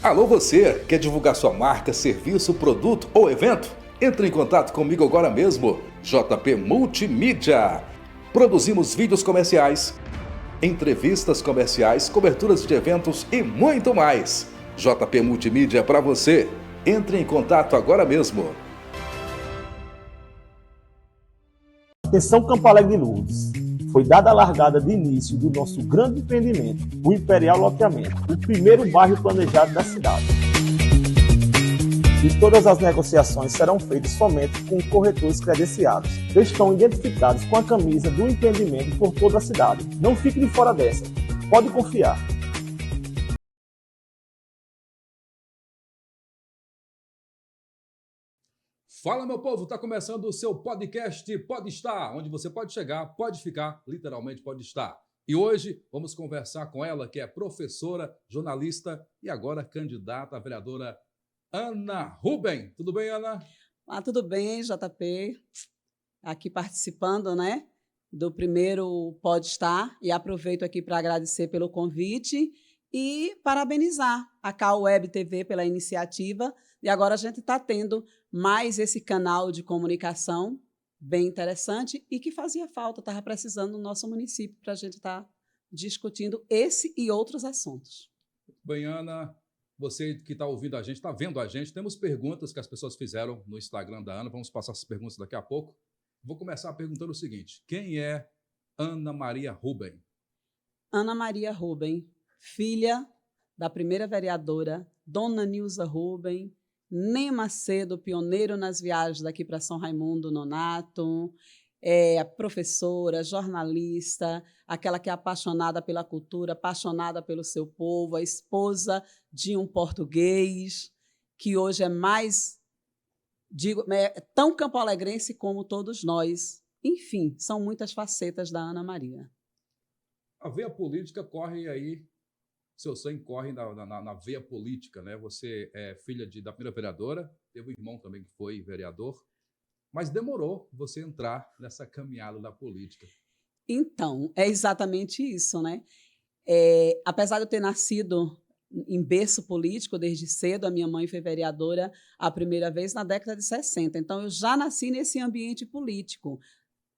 Alô você, quer divulgar sua marca, serviço, produto ou evento? Entre em contato comigo agora mesmo, JP Multimídia. Produzimos vídeos comerciais, entrevistas comerciais, coberturas de eventos e muito mais. JP Multimídia para você. Entre em contato agora mesmo. Atenção Campo Alegre de Lourdes. Foi dada a largada de início do nosso grande empreendimento, o Imperial Loteamento, o primeiro bairro planejado da cidade. E todas as negociações serão feitas somente com corretores credenciados, que estão identificados com a camisa do empreendimento por toda a cidade. Não fique de fora dessa. Pode confiar. Fala, meu povo, está começando o seu podcast Pode Estar, onde você pode chegar, pode ficar, literalmente pode estar. E hoje vamos conversar com ela, que é professora, jornalista e agora candidata a vereadora Ana Rubem. Tudo bem, Ana? Tudo bem, JP. Aqui participando, né, do primeiro Pode Estar, e aproveito aqui para agradecer pelo convite e parabenizar a Cal Web TV pela iniciativa. E agora a gente está tendo mais esse canal de comunicação bem interessante e que fazia falta, estava precisando no nosso município para a gente estar discutindo esse e outros assuntos. Bem, Ana, você que está ouvindo a gente, está vendo a gente, temos perguntas que as pessoas fizeram no Instagram da Ana, vamos passar essas perguntas daqui a pouco. Vou começar perguntando o seguinte: quem é Ana Maria Rubem? Ana Maria Rubem, filha da primeira vereadora, Dona Nilza Rubem, Nem Macedo, pioneiro nas viagens daqui para São Raimundo Nonato, professora, jornalista, aquela que é apaixonada pela cultura, apaixonada pelo seu povo, a esposa de um português, que hoje é mais, tão campoalegrense como todos nós. Enfim, são muitas facetas da Ana Maria. A veia política corre aí, seu sangue corre na veia política, né? Você é filha da primeira vereadora, teve um irmão também que foi vereador, mas demorou você entrar nessa caminhada da política. Então, é exatamente isso, né? Apesar de eu ter nascido em berço político desde cedo, a minha mãe foi vereadora a primeira vez na década de 60, então eu já nasci nesse ambiente político,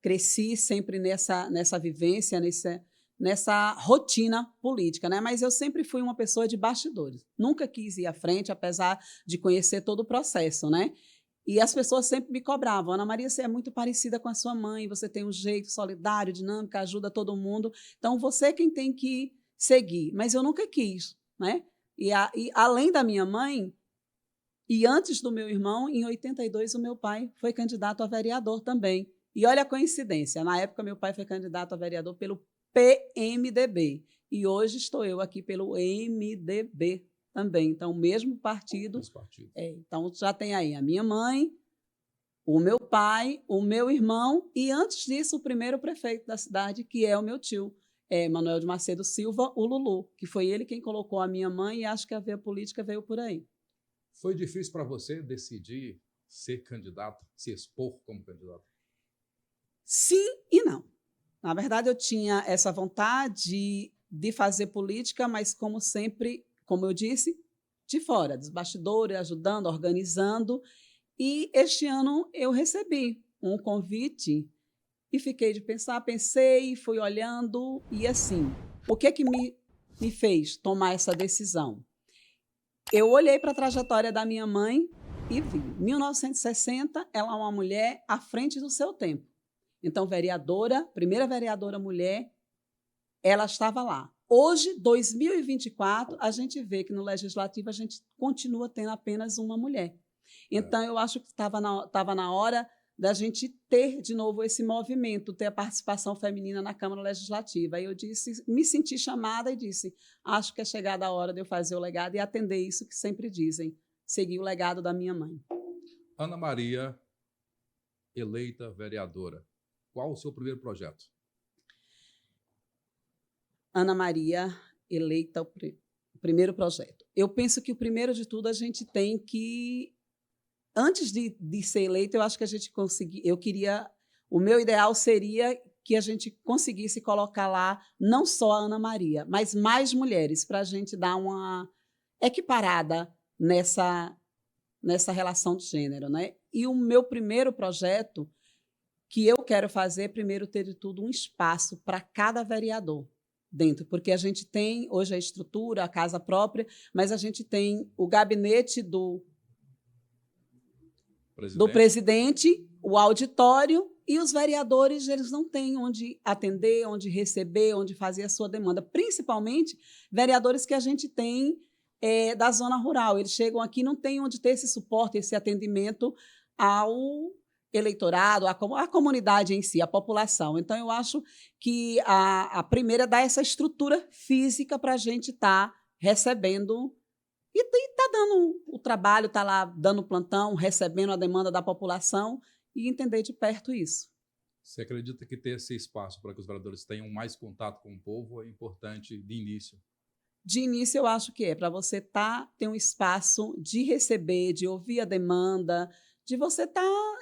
cresci sempre nessa vivência, nessa rotina política, né? Mas eu sempre fui uma pessoa de bastidores. Nunca quis ir à frente, apesar de conhecer todo o processo, né? E as pessoas sempre me cobravam: Ana Maria, você é muito parecida com a sua mãe, você tem um jeito solidário, dinâmico, ajuda todo mundo. Então, você é quem tem que seguir. Mas eu nunca quis, né? E além da minha mãe, e antes do meu irmão, em 82, o meu pai foi candidato a vereador também. E olha a coincidência, na época meu pai foi candidato a vereador pelo PMDB. E hoje estou eu aqui pelo MDB também. Então, o mesmo partido. Então, já tem aí a minha mãe, o meu pai, o meu irmão e, antes disso, o primeiro prefeito da cidade, que é o meu tio, Manuel de Macedo Silva, o Lulu, que foi ele quem colocou a minha mãe, e acho que a veia política veio por aí. Foi difícil para você decidir ser candidato, se expor como candidato? Sim e não. Na verdade, eu tinha essa vontade de fazer política, mas, como sempre, como eu disse, de fora, dos bastidores, ajudando, organizando. E este ano eu recebi um convite e fiquei de pensar, pensei, fui olhando e assim, o que me fez tomar essa decisão? Eu olhei para a trajetória da minha mãe e vi, 1960, ela é uma mulher à frente do seu tempo. Então, vereadora, primeira vereadora mulher, ela estava lá. Hoje, 2024, a gente vê que no Legislativo a gente continua tendo apenas uma mulher. Então, eu acho que estava na hora da gente ter de novo esse movimento, ter a participação feminina na Câmara Legislativa. Aí eu me senti chamada e disse: acho que é chegada a hora de eu fazer o legado e atender isso que sempre dizem, seguir o legado da minha mãe. Ana Maria, eleita vereadora. Qual o seu primeiro projeto? Ana Maria, eleita o primeiro projeto. Eu penso que o primeiro de tudo a gente tem que, antes de ser eleita, eu acho que a gente o meu ideal seria que a gente conseguisse colocar lá não só a Ana Maria, mas mais mulheres, para a gente dar uma equiparada nessa relação de gênero, né? E o meu primeiro projeto que eu quero fazer, primeiro, ter de tudo um espaço para cada vereador dentro, porque a gente tem hoje a estrutura, a casa própria, mas a gente tem o gabinete do presidente, o auditório, e os vereadores, eles não têm onde atender, onde receber, onde fazer a sua demanda, principalmente vereadores que a gente tem da zona rural. Eles chegam aqui e não têm onde ter esse suporte, esse atendimento ao eleitorado, à comunidade em si, à população. Então, eu acho que a primeira é dar essa estrutura física para a gente estar recebendo e está dando o trabalho, está lá dando plantão, recebendo a demanda da população e entender de perto isso. Você acredita que ter esse espaço para que os vereadores tenham mais contato com o povo é importante de início? De início, eu acho que para você ter um espaço de receber, de ouvir a demanda, de você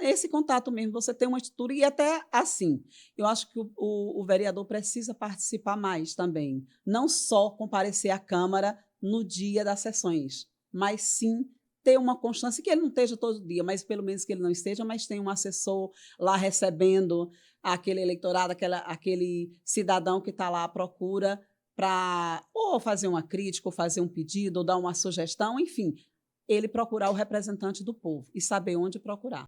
esse contato mesmo, você ter uma estrutura, e até assim, eu acho que o vereador precisa participar mais também, não só comparecer à Câmara no dia das sessões, mas sim ter uma constância, que ele não esteja todo dia, mas pelo menos que ele não esteja, mas tem um assessor lá recebendo aquele eleitorado, aquele cidadão que está lá à procura para ou fazer uma crítica, ou fazer um pedido, ou dar uma sugestão, enfim, ele procurar o representante do povo e saber onde procurar.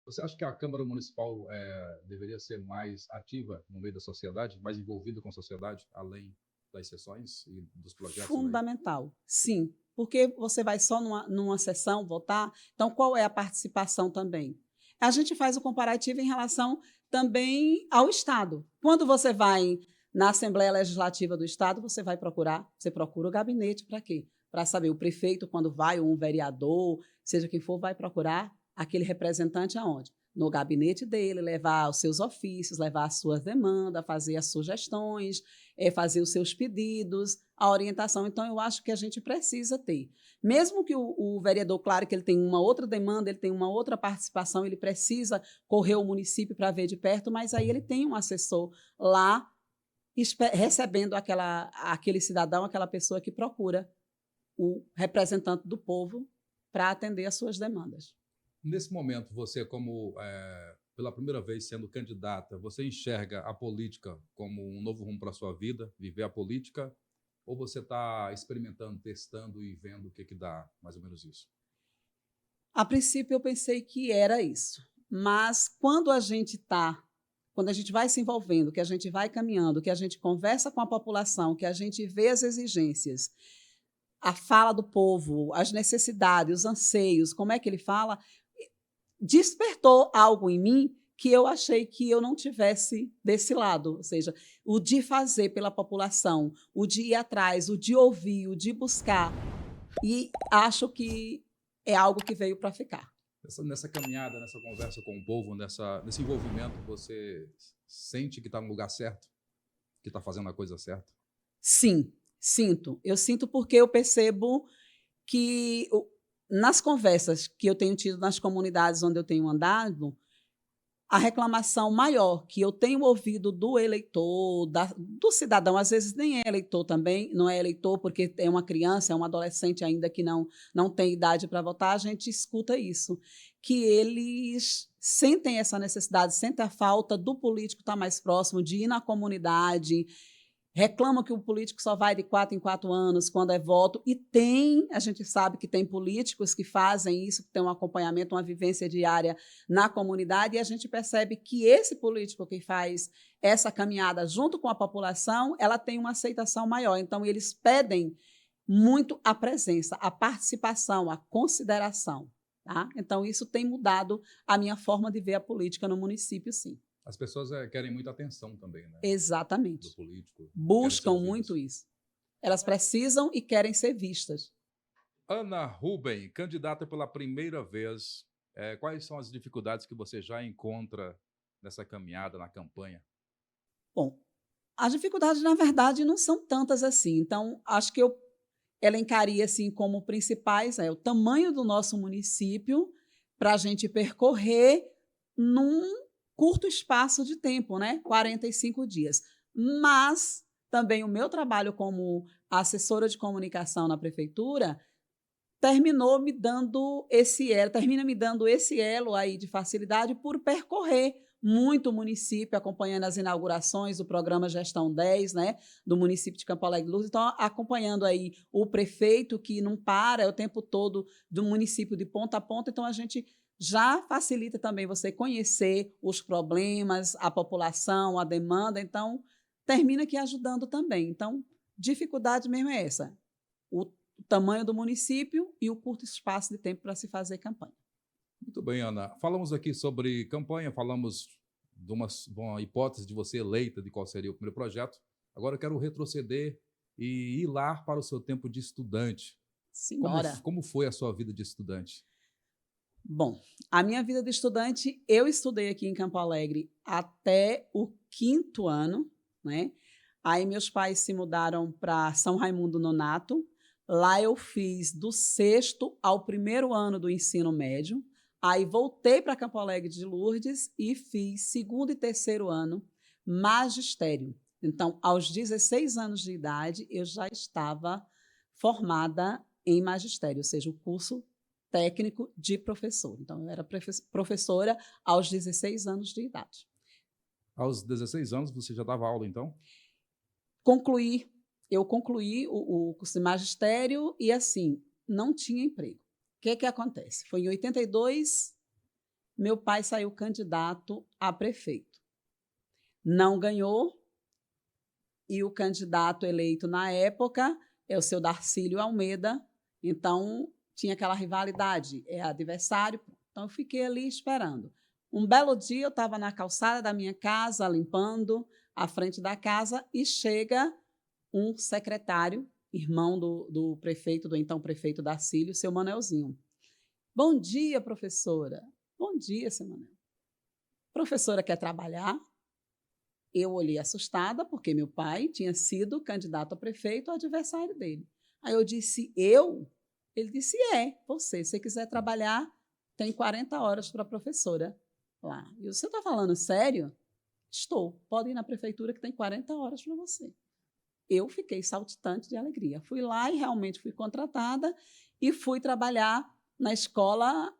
Você acha que a Câmara Municipal deveria ser mais ativa no meio da sociedade, mais envolvida com a sociedade, além das sessões e dos projetos? Fundamental, sim, porque você vai só numa sessão votar, então qual é a participação também? A gente faz o comparativo em relação também ao Estado. Quando você vai na Assembleia Legislativa do Estado, você procura o gabinete para quê? Para saber, o prefeito, quando vai, ou um vereador, seja quem for, vai procurar aquele representante aonde? No gabinete dele, levar os seus ofícios, levar as suas demandas, fazer as sugestões, fazer os seus pedidos, a orientação. Então, eu acho que a gente precisa ter. Mesmo que o vereador, claro que ele tem uma outra demanda, ele tem uma outra participação, ele precisa correr o município para ver de perto, mas aí ele tem um assessor lá recebendo aquele cidadão, aquela pessoa que procura o representante do povo para atender às suas demandas. Nesse momento, você, como pela primeira vez sendo candidata, você enxerga a política como um novo rumo para a sua vida, viver a política, ou você está experimentando, testando e vendo o que dá, mais ou menos isso? A princípio, eu pensei que era isso, mas quando a gente vai se envolvendo, que a gente vai caminhando, que a gente conversa com a população, que a gente vê as exigências, a fala do povo, as necessidades, os anseios, como é que ele fala, despertou algo em mim que eu achei que eu não tivesse desse lado, ou seja, o de fazer pela população, o de ir atrás, o de ouvir, o de buscar, e acho que é algo que veio para ficar. Nessa caminhada, nessa conversa com o povo, nesse envolvimento, você sente que está no lugar certo? Que está fazendo a coisa certa? Sim, sinto. Eu sinto porque eu percebo que nas conversas que eu tenho tido nas comunidades onde eu tenho andado, a reclamação maior que eu tenho ouvido do eleitor, do cidadão, às vezes nem é eleitor também, não é eleitor porque é uma criança, é um adolescente ainda que não tem idade para votar, a gente escuta isso, que eles sentem essa necessidade, sentem a falta do político estar mais próximo, de ir na comunidade, reclamam que o político só vai de 4 em 4 anos quando é voto, e a gente sabe que tem políticos que fazem isso, que tem um acompanhamento, uma vivência diária na comunidade, e a gente percebe que esse político que faz essa caminhada junto com a população, ela tem uma aceitação maior. Então, eles pedem muito a presença, a participação, a consideração. Tá? Então, isso tem mudado a minha forma de ver a política no município, sim. As pessoas querem muita atenção também, né? Exatamente. Do político. Buscam muito isso. Elas precisam e querem ser vistas. Ana Rubem, candidata pela primeira vez, quais são as dificuldades que você já encontra nessa caminhada, na campanha? Bom, as dificuldades, na verdade, não são tantas assim. Então, acho que eu elencaria assim, como principais o tamanho do nosso município para a gente percorrer num curto espaço de tempo, né? 45 dias. Mas também o meu trabalho como assessora de comunicação na prefeitura termina me dando esse elo aí de facilidade por percorrer muito o município, acompanhando as inaugurações do programa Gestão 10, né, do município de Campo Alegre Luz. Então, acompanhando aí o prefeito, que não para o tempo todo do município de ponta a ponta. Então, a gente já facilita também você conhecer os problemas, a população, a demanda. Então, termina aqui ajudando também. Então, dificuldade mesmo é essa: o tamanho do município e o curto espaço de tempo para se fazer campanha. Muito bem, Ana. Falamos aqui sobre campanha, falamos de uma hipótese de você eleita, de qual seria o primeiro projeto. Agora eu quero retroceder e ir lá para o seu tempo de estudante. Senhora. Como foi a sua vida de estudante? Bom, a minha vida de estudante, eu estudei aqui em Campo Alegre até o 5º ano, né? Aí meus pais se mudaram para São Raimundo Nonato. Lá eu fiz do 6º ao 1º ano do ensino médio. Aí voltei para Campo Alegre de Lourdes e fiz 2º e 3º ano magistério. Então, aos 16 anos de idade, eu já estava formada em magistério, ou seja, o curso técnico de professor. Então, eu era professora aos 16 anos de idade. Aos 16 anos, você já dava aula, então? Eu concluí o curso de magistério e, assim, não tinha emprego. O que acontece? Foi em 82, meu pai saiu candidato a prefeito. Não ganhou, e o candidato eleito na época é o seu Darcílio Almeida. Então, tinha aquela rivalidade, é adversário. Então, eu fiquei ali esperando. Um belo dia, eu estava na calçada da minha casa, limpando a frente da casa, e chega um secretário, irmão do prefeito, do então prefeito Darcílio, seu Manelzinho. Bom dia, professora. Bom dia, seu Manel. Professora quer trabalhar? Eu olhei assustada, porque meu pai tinha sido candidato a prefeito, adversário dele. Aí eu disse, eu? Ele disse, você. Se você quiser trabalhar, tem 40 horas para a professora lá. E você está falando sério? Estou. Pode ir na prefeitura que tem 40 horas para você. Eu fiquei saltitante de alegria. Fui lá e realmente fui contratada e fui trabalhar na escola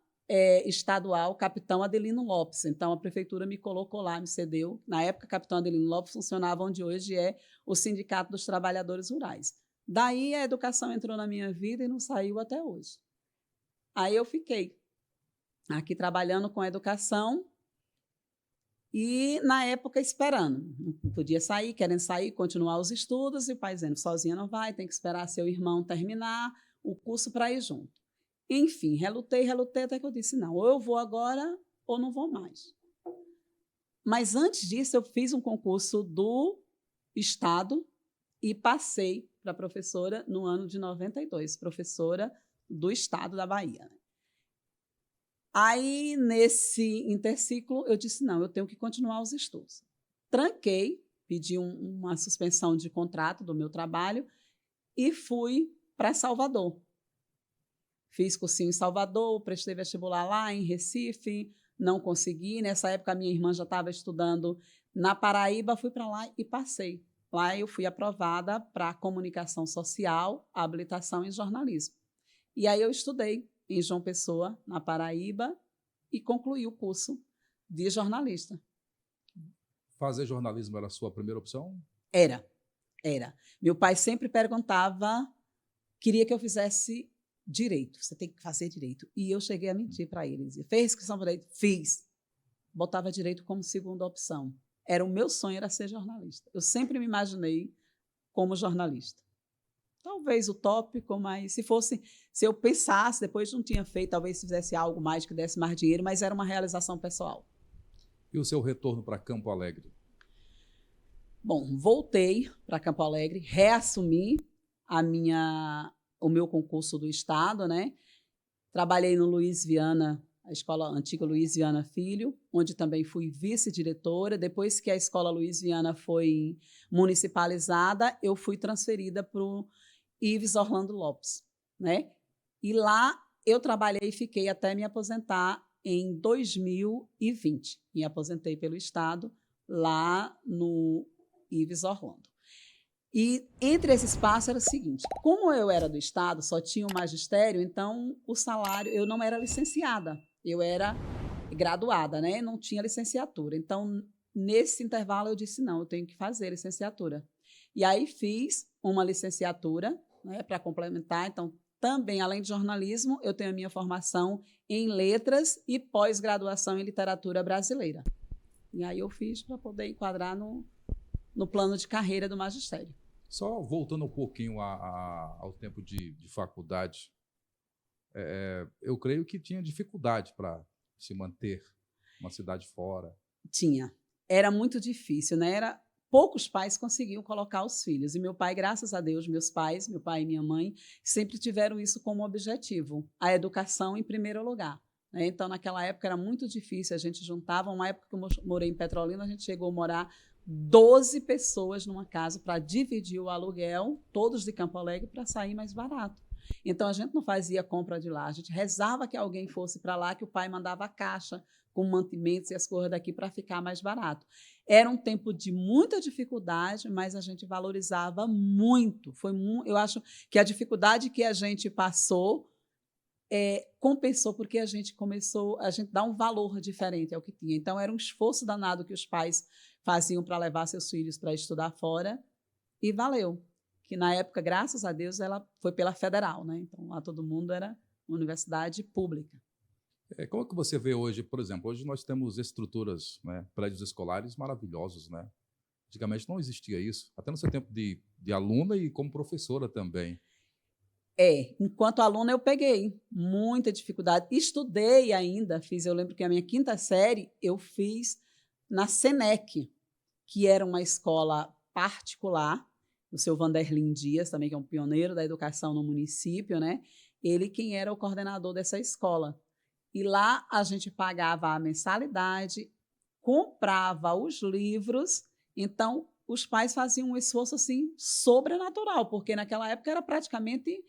estadual Capitão Adelino Lopes. Então, a prefeitura me colocou lá, me cedeu. Na época, Capitão Adelino Lopes funcionava onde hoje é o Sindicato dos Trabalhadores Rurais. Daí, a educação entrou na minha vida e não saiu até hoje. Aí eu fiquei aqui trabalhando com a educação e, na época, esperando. Não podia sair, querendo sair, continuar os estudos, e o pai dizendo, sozinha não vai, tem que esperar seu irmão terminar o curso para ir junto. Enfim, relutei, até que eu disse, não, ou eu vou agora ou não vou mais. Mas, antes disso, eu fiz um concurso do Estado e passei para professora no ano de 92, professora do Estado da Bahia. Aí, nesse interciclo, eu disse, não, eu tenho que continuar os estudos. Tranquei, pedi uma suspensão de contrato do meu trabalho e fui para Salvador. Fiz cursinho em Salvador, prestei vestibular lá em Recife, não consegui. Nessa época, a minha irmã já estava estudando na Paraíba, fui para lá e passei. Lá eu fui aprovada para comunicação social, habilitação em jornalismo. E aí eu estudei em João Pessoa, na Paraíba, e concluí o curso de jornalista. Fazer jornalismo era a sua primeira opção? Era. Era. Meu pai sempre perguntava, queria que eu fizesse direito. Você tem que fazer direito. E eu cheguei a mentir para ele. Ele dizia, fez inscrição para direito? Fiz. Botava direito como segunda opção. O meu sonho era ser jornalista. Eu sempre me imaginei como jornalista. Talvez utópico, mas se eu pensasse, depois não tinha feito, talvez fizesse algo mais que desse mais dinheiro, mas era uma realização pessoal. E o seu retorno para Campo Alegre? Bom, voltei para Campo Alegre, reassumi o meu concurso do Estado, né? Trabalhei no Luiz Viana, a escola antiga Luiz Viana Filho, onde também fui vice-diretora. Depois que a escola Luiz Viana foi municipalizada, eu fui transferida para o Ives Orlando Lopes, né? E lá eu trabalhei e fiquei até me aposentar em 2020. Me aposentei pelo Estado lá no Ives Orlando. E entre esse espaço era o seguinte, como eu era do Estado, só tinha o magistério, então o salário, eu não era licenciada, eu era graduada, né? Não tinha licenciatura. Então, nesse intervalo, eu disse, não, eu tenho que fazer licenciatura. E aí fiz uma licenciatura, né, para complementar. Então, também, além de jornalismo, eu tenho a minha formação em letras e pós-graduação em literatura brasileira. E aí eu fiz para poder enquadrar no plano de carreira do magistério. Só voltando um pouquinho ao tempo de faculdade, eu creio que tinha dificuldade para se manter uma cidade fora. Tinha. Era muito difícil, né? Poucos pais conseguiam colocar os filhos. E meu pai, graças a Deus, meus pais, meu pai e minha mãe, sempre tiveram isso como objetivo, a educação em primeiro lugar. Né? Então, naquela época era muito difícil, a gente juntava, uma época que eu morei em Petrolina, a gente chegou a morar 12 pessoas numa casa para dividir o aluguel, todos de Campo Alegre, para sair mais barato. Então, a gente não fazia compra de lá, a gente rezava que alguém fosse para lá, que o pai mandava a caixa com mantimentos e as coisas daqui para ficar mais barato. Era um tempo de muita dificuldade, mas a gente valorizava muito. Eu acho que a dificuldade que a gente passou compensou, porque a gente dá um valor diferente ao que tinha. Então, era um esforço danado que os pais faziam para levar seus filhos para estudar fora, e valeu. Que na época, graças a Deus, ela foi pela federal, né? Então, lá todo mundo era uma universidade pública. Como é que você vê hoje, por exemplo, hoje nós temos estruturas, né, prédios escolares maravilhosos, né? Antigamente não existia isso, até no seu tempo de aluna e como professora também. Enquanto aluna eu peguei muita dificuldade, estudei ainda, eu lembro que a minha 5ª série eu fiz na Senec, que era uma escola particular, o seu Vanderlin Dias, também que é um pioneiro da educação no município, né? Ele quem era o coordenador dessa escola. E lá a gente pagava a mensalidade, comprava os livros, então os pais faziam um esforço assim sobrenatural, porque naquela época era praticamente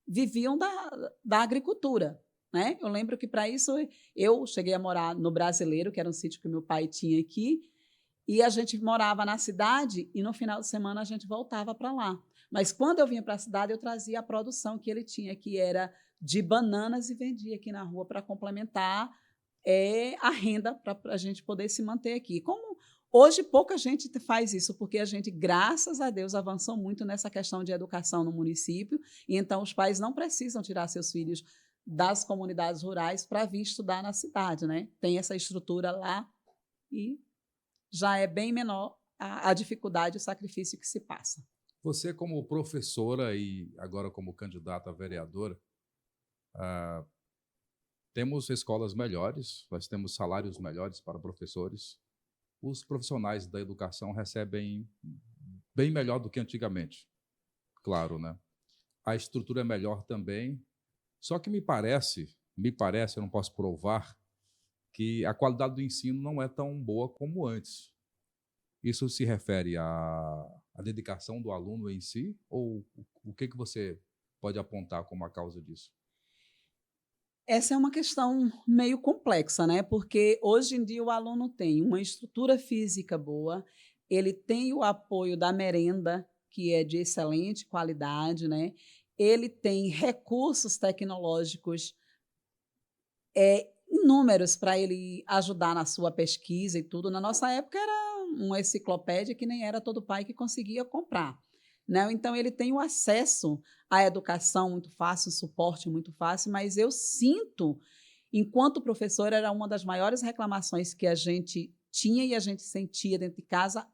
viviam da agricultura, né? Eu lembro que para isso eu cheguei a morar no Brasileiro, que era um sítio que meu pai tinha aqui, e a gente morava na cidade e no final de semana a gente voltava para lá. Mas quando eu vinha para a cidade, eu trazia a produção que ele tinha, que era de bananas, e vendia aqui na rua para complementar a renda para a gente poder se manter aqui. Como hoje pouca gente faz isso, porque a gente, graças a Deus, avançou muito nessa questão de educação no município, e então os pais não precisam tirar seus filhos das comunidades rurais para vir estudar na cidade, né? Tem essa estrutura lá e já é bem menor a dificuldade e o sacrifício que se passa. Você, como professora e agora como candidata a vereadora, temos escolas melhores, nós temos salários melhores para professores. Os profissionais da educação recebem bem melhor do que antigamente, claro, né? A estrutura é melhor também, só que me parece, eu não posso provar, que a qualidade do ensino não é tão boa como antes. Isso se refere à dedicação do aluno em si, ou o que você pode apontar como a causa disso? Essa é uma questão meio complexa, né? Porque hoje em dia o aluno tem uma estrutura física boa, ele tem o apoio da merenda, que é de excelente qualidade, né? Ele tem recursos tecnológicos inúmeros para ele ajudar na sua pesquisa e tudo. Na nossa época era uma enciclopédia que nem era todo pai que conseguia comprar. né? Então, ele tem o acesso à educação muito fácil, suporte muito fácil, mas eu sinto, enquanto professora, era uma das maiores reclamações que a gente tinha e a gente sentia dentro de casa,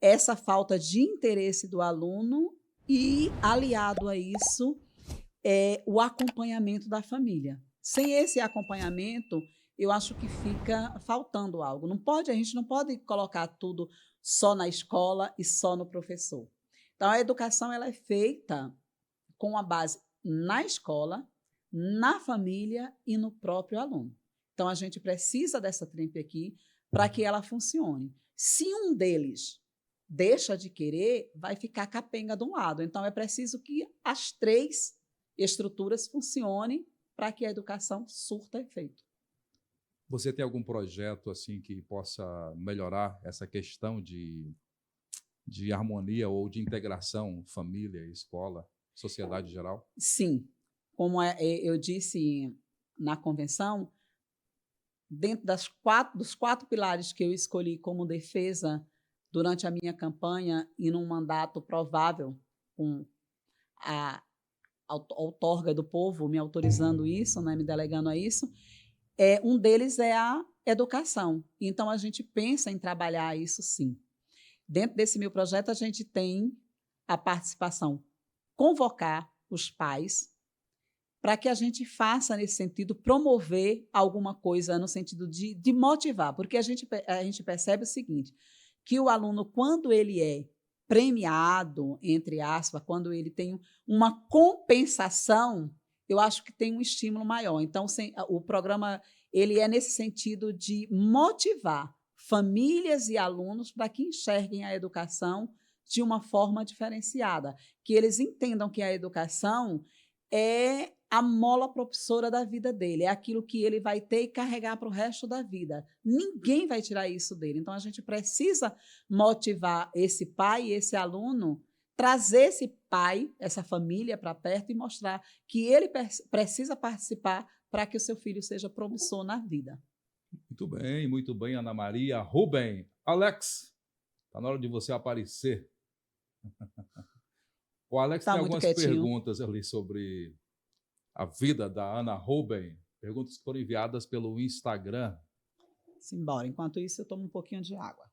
essa falta de interesse do aluno e, aliado a isso, o acompanhamento da família. Sem esse acompanhamento, eu acho que fica faltando algo. A gente não pode colocar tudo só na escola e só no professor. Então, a educação ela é feita com a base na escola, na família e no próprio aluno. Então, a gente precisa dessa tríade aqui para que ela funcione. Se um deles deixa de querer, vai ficar capenga de um lado. Então, é preciso que as 3 estruturas funcionem para que a educação surta efeito. Você tem algum projeto assim que possa melhorar essa questão de harmonia ou de integração família, escola, sociedade em geral? Sim. Como eu disse na convenção, dentro dos 4 pilares que eu escolhi como defesa durante a minha campanha e num mandato provável, com a outorga do povo me autorizando isso, né, me delegando a isso, um deles é a educação. Então, a gente pensa em trabalhar isso, sim. Dentro desse meu projeto, a gente tem a participação, convocar os pais para que a gente faça, nesse sentido, promover alguma coisa no sentido de motivar, porque a gente percebe o seguinte, que o aluno, quando ele é premiado, entre aspas, quando ele tem uma compensação, eu acho que tem um estímulo maior. Então, o programa ele é nesse sentido de motivar famílias e alunos para que enxerguem a educação de uma forma diferenciada, que eles entendam que a educação é a mola propulsora da vida dele, é aquilo que ele vai ter e carregar para o resto da vida. Ninguém vai tirar isso dele. Então, a gente precisa motivar esse pai e esse aluno, trazer esse pai, essa família para perto e mostrar que ele precisa participar para que o seu filho seja promissor na vida. Muito bem, Ana Maria. Rubem, Alex, está na hora de você aparecer. O Alex tem algumas perguntas ali sobre a vida da Ana Rubem. Perguntas que foram enviadas pelo Instagram. Simbora. Enquanto isso, eu tomo um pouquinho de água.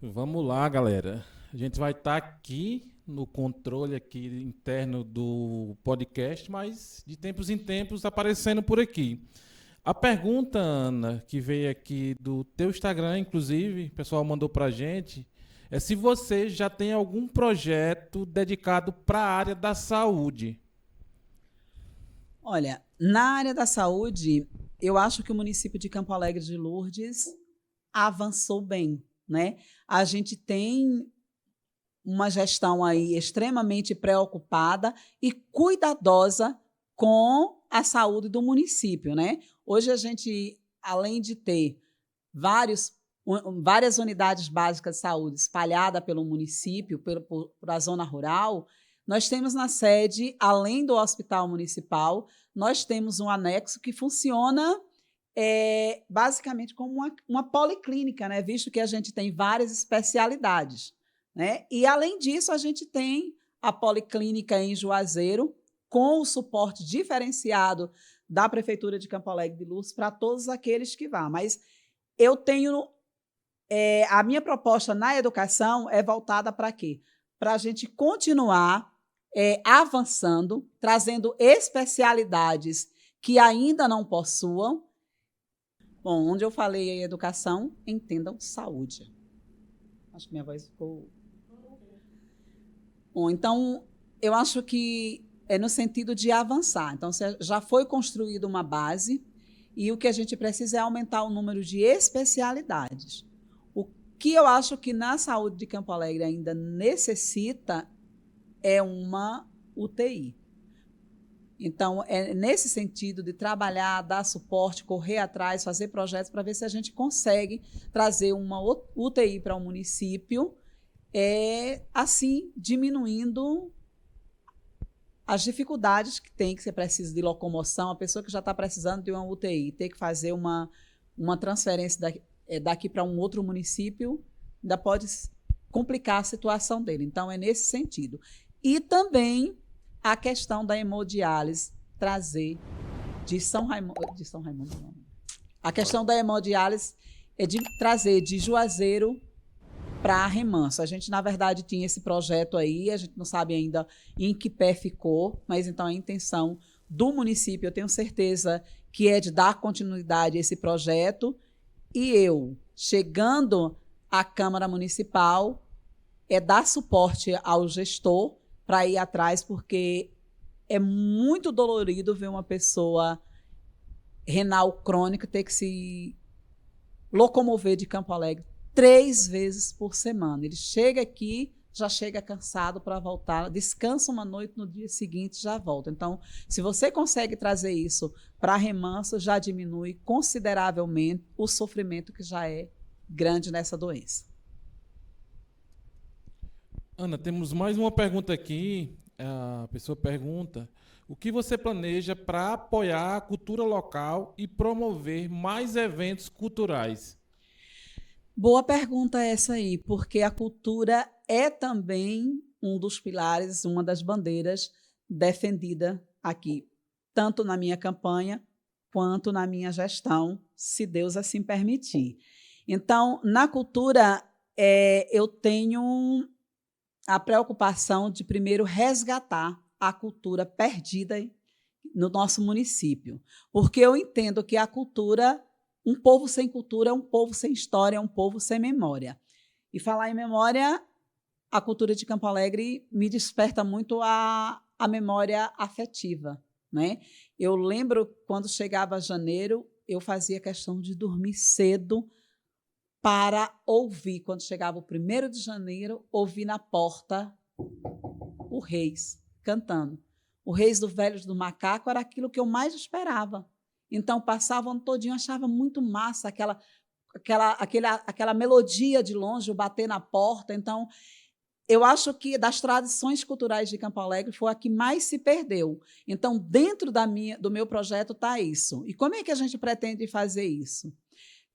Vamos lá, galera. A gente vai estar aqui no controle aqui interno do podcast, mas de tempos em tempos aparecendo por aqui. A pergunta, Ana, que veio aqui do teu Instagram, inclusive, o pessoal mandou para a gente, é se você já tem algum projeto dedicado para a área da saúde. Olha, na área da saúde, eu acho que o município de Campo Alegre de Lourdes avançou bem, né? A gente tem uma gestão aí extremamente preocupada e cuidadosa com a saúde do município, né? Hoje a gente, além de ter várias unidades básicas de saúde espalhadas pelo município, por a zona rural, nós temos na sede, além do hospital municipal, nós temos um anexo que funciona basicamente como uma policlínica, né? Visto que a gente tem várias especialidades, né? E, além disso, a gente tem a policlínica em Juazeiro, com o suporte diferenciado da Prefeitura de Campo Alegre de Lourdes para todos aqueles que vão. Mas eu tenho... a minha proposta na educação é voltada para quê? Para a gente continuar avançando, trazendo especialidades que ainda não possuam. Bom, onde eu falei em educação, entendam saúde. Acho que minha voz ficou... Bom, então, eu acho que é no sentido de avançar. Então, já foi construída uma base e o que a gente precisa é aumentar o número de especialidades. O que eu acho que na saúde de Campo Alegre ainda necessita é uma UTI. Então, é nesse sentido de trabalhar, dar suporte, correr atrás, fazer projetos para ver se a gente consegue trazer uma UTI para o município, assim, diminuindo as dificuldades que tem, que você precisa de locomoção, a pessoa que já está precisando de uma UTI, ter que fazer uma transferência daqui para um outro município, ainda pode complicar a situação dele. Então, é nesse sentido. E também a questão da hemodiálise, trazer de São Raimundo, não. A questão da hemodiálise é de trazer de Juazeiro para Remanso. A gente, na verdade, tinha esse projeto aí, a gente não sabe ainda em que pé ficou, mas então a intenção do município, eu tenho certeza que é de dar continuidade a esse projeto, e eu, chegando à Câmara Municipal, é dar suporte ao gestor para ir atrás, porque é muito dolorido ver uma pessoa renal crônica ter que se locomover de Campo Alegre 3 vezes por semana. Ele chega aqui, já chega cansado para voltar, descansa uma noite, no dia seguinte já volta. Então, se você consegue trazer isso para Remanso, já diminui consideravelmente o sofrimento que já é grande nessa doença. Ana, temos mais uma pergunta aqui. A pessoa pergunta: o que você planeja para apoiar a cultura local e promover mais eventos culturais? Boa pergunta essa aí, porque a cultura é também um dos pilares, uma das bandeiras defendida aqui, tanto na minha campanha quanto na minha gestão, se Deus assim permitir. Então, na cultura, eu tenho a preocupação de, primeiro, resgatar a cultura perdida no nosso município, porque eu entendo que a cultura, um povo sem cultura é um povo sem história, é um povo sem memória. E falar em memória, a cultura de Campo Alegre me desperta muito a memória afetiva, né? Eu lembro, quando chegava janeiro, eu fazia questão de dormir cedo para ouvir, quando chegava o 1º de janeiro, ouvir na porta o Reis cantando. O Reis do Velhos do Macaco era aquilo que eu mais esperava. Então, passava o ano todinho, achava muito massa aquela melodia de longe, o bater na porta. Então, eu acho que das tradições culturais de Campo Alegre foi a que mais se perdeu. Então, dentro do meu projeto está isso. E como é que a gente pretende fazer isso?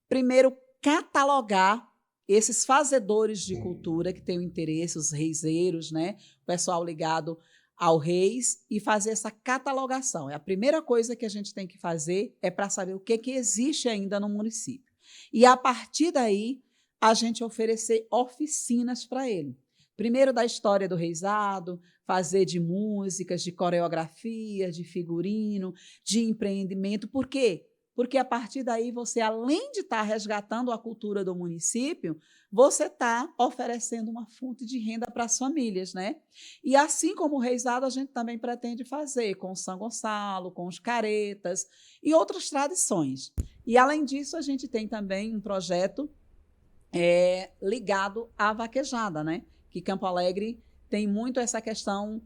Primeiro, catalogar esses fazedores de cultura que têm o interesse, os reiseiros, né? O pessoal ligado ao Reis, e fazer essa catalogação. A primeira coisa que a gente tem que fazer é para saber o que existe ainda no município. E, a partir daí, a gente oferecer oficinas para ele. Primeiro, da história do reisado, fazer de músicas, de coreografia, de figurino, de empreendimento. Por quê? Porque, a partir daí, você, além de estar resgatando a cultura do município, você está oferecendo uma fonte de renda para as famílias, né? E, assim como o reisado, a gente também pretende fazer com o São Gonçalo, com os caretas e outras tradições. E, além disso, a gente tem também um projeto ligado à vaquejada, né? Que Campo Alegre tem muito essa questão